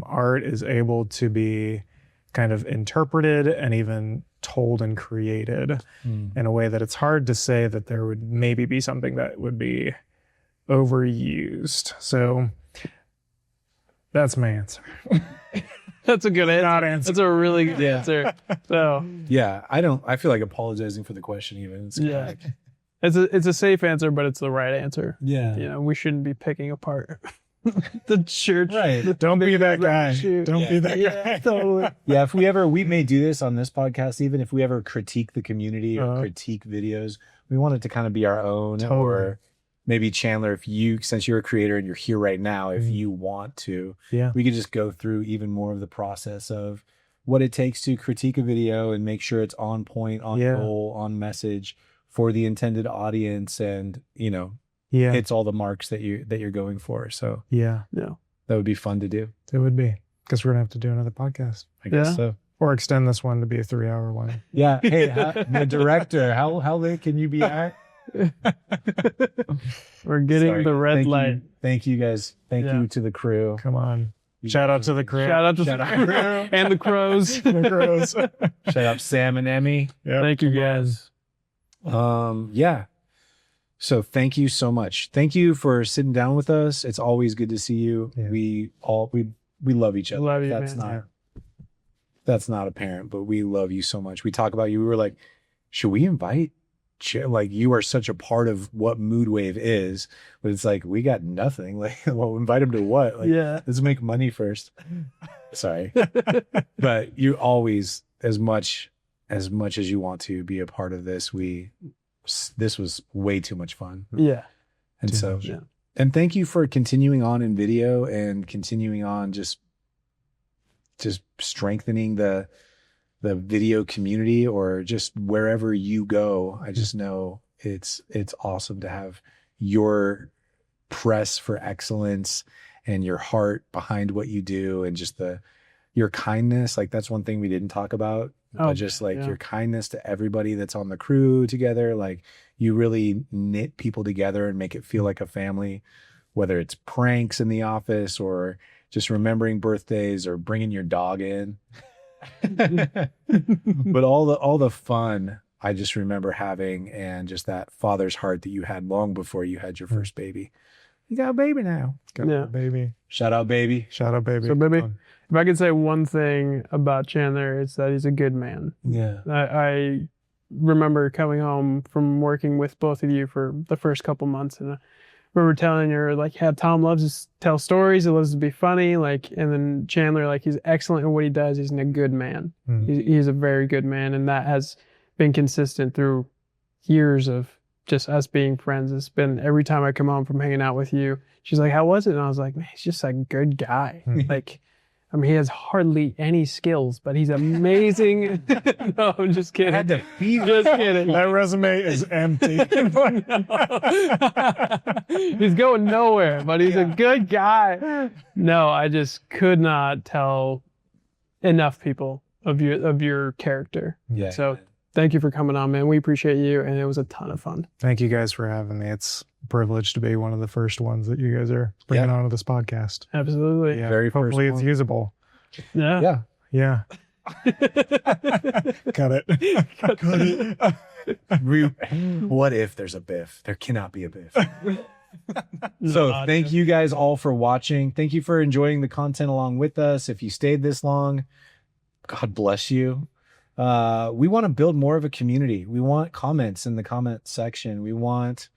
art is able to be kind of interpreted and even told and created in a way that it's hard to say that there would maybe be something that would be overused. So that's my answer. That's a good answer. Not answer. That's a really good answer. So yeah, I feel like apologizing for the question even. It's like, it's a safe answer, but it's the right answer. Yeah. You know, we shouldn't be picking apart the church. Right. Don't be that guy. Don't be that Yeah, guy. totally. Yeah, we may do this on this podcast, even if we ever critique the community or critique videos, we want it to kind of be our own. Or maybe Chandler, since you're a creator and you're here right now, if you want to, we could just go through even more of the process of what it takes to critique a video and make sure it's on point, on goal, on message for the intended audience, and it's all the marks that you're going for. So yeah, that would be fun to do. It would be, because we're gonna have to do another podcast. I guess so. Or extend this one to be a 3-hour one. Yeah. Hey, the director, how late can you be at? We're getting the red light. Thank you guys. Thank you to the crew. Come on. Shout out to the crew. Shout out to the crew and the crows. The crows. Shout out Sam and Emmy. Yep. Thank you guys. Yeah. So thank you so much. Thank you for sitting down with us. It's always good to see you. Yeah. We love each other. Love you, That's not apparent, but we love you so much. We talk about you. We were like, should we invite like you are such a part of what MoodWave is, but it's like we got nothing. Like, well, invite him to what? Like, let's make money first. Sorry, but you always, as much as you want to be a part of this, this was way too much fun. Yeah, and so and thank you for continuing on in video and continuing on just strengthening the video community, or just wherever you go. I just know it's awesome to have your press for excellence and your heart behind what you do, and just your kindness. Like, that's one thing we didn't talk about, but just like your kindness to everybody that's on the crew together. Like, you really knit people together and make it feel like a family, whether it's pranks in the office or just remembering birthdays or bringing your dog in. But all the fun I just remember having, and just that father's heart that you had long before you had your first baby. You got a baby now. Got a baby. Shout out, baby. Shout out, baby. So, baby, if I could say one thing about Chandler, it's that he's a good man. Yeah. I remember coming home from working with both of you for the first couple months, and I remember telling her, like, yeah, Tom loves to tell stories. He loves to be funny. Like, and then Chandler, like, he's excellent at what he does. He's a good man. He's a very good man. And that has been consistent through years of just us being friends. It's been every time I come home from hanging out with you, she's like, how was it? And I was like, man, he's just a good guy. Like, I mean, he has hardly any skills, but he's amazing. No, I'm just kidding. I had to feed Just kidding. That resume is empty. He's going nowhere, but he's a good guy. No, I just could not tell enough people of your character. Yeah. So thank you for coming on, man. We appreciate you, and it was a ton of fun. Thank you guys for having me. It's a privilege to be one of the first ones that you guys are bringing onto this podcast. Absolutely. Yeah, Very first hopefully it's one. usable. Yeah. Yeah. Cut it. Cut it. What if there's a Biff? There cannot be a Biff. So thank you guys all for watching. Thank you for enjoying the content along with us. If you stayed this long, God bless you. We want to build more of a community. We want comments in the comment section. We want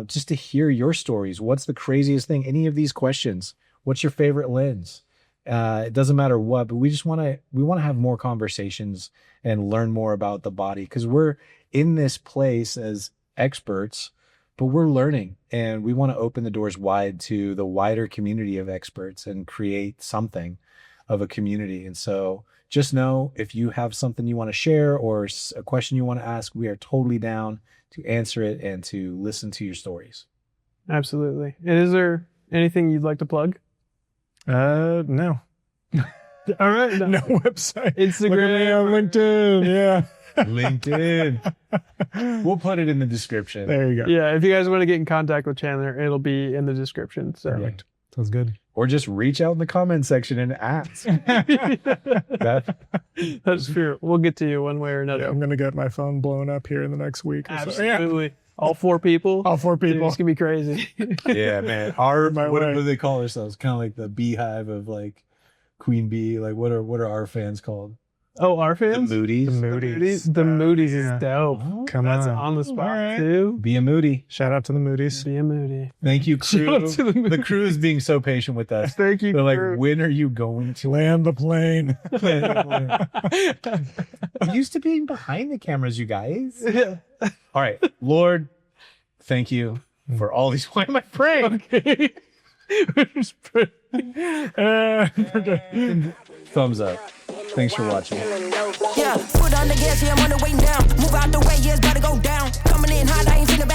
just to hear your stories. What's the craziest thing? Any of these questions? What's your favorite lens? It doesn't matter what, but we want to have more conversations and learn more about the body, because we're in this place as experts, but we're learning, and we want to open the doors wide to the wider community of experts and create something of a community. And so just know, if you have something you want to share or a question you want to ask, we are totally down to answer it and to listen to your stories. Absolutely. And is there anything you'd like to plug? No. All right. No website. Instagram. Look at me on LinkedIn. Yeah. LinkedIn. We'll put it in the description. There you go. Yeah. If you guys want to get in contact with Chandler, it'll be in the description. So. Perfect. Sounds good. Or just reach out in the comment section and ask. That's true. We'll get to you one way or another. Yeah, I'm going to get my phone blown up here in the next week. Absolutely. So, All four people. All four Dude, people. it's going to be crazy. Yeah, man. What do they call ourselves? Kind of like the beehive of like Queen Bee. Like, what are our fans called? Oh, our fans? The Moodies. The Moodies. The Moodies yeah. is dope. Oh, Come That's on. on the spot, All right. too. Be a Moody. Shout out to the Moodies. Be a Moody. Thank you, crew. Shout out to the Moodies. The crew is being so patient with us. Thank you, They're like, crew. when are you going to Land the plane. I'm used to being behind the cameras, you guys. All right, Lord, thank you for all these. Why am I praying? Okay. Thumbs up. Thanks for watching. Yeah, foot on the gas, yeah, I'm on the way down. Move out the way, yeah, it's about to go down. Coming in hot, I ain't finna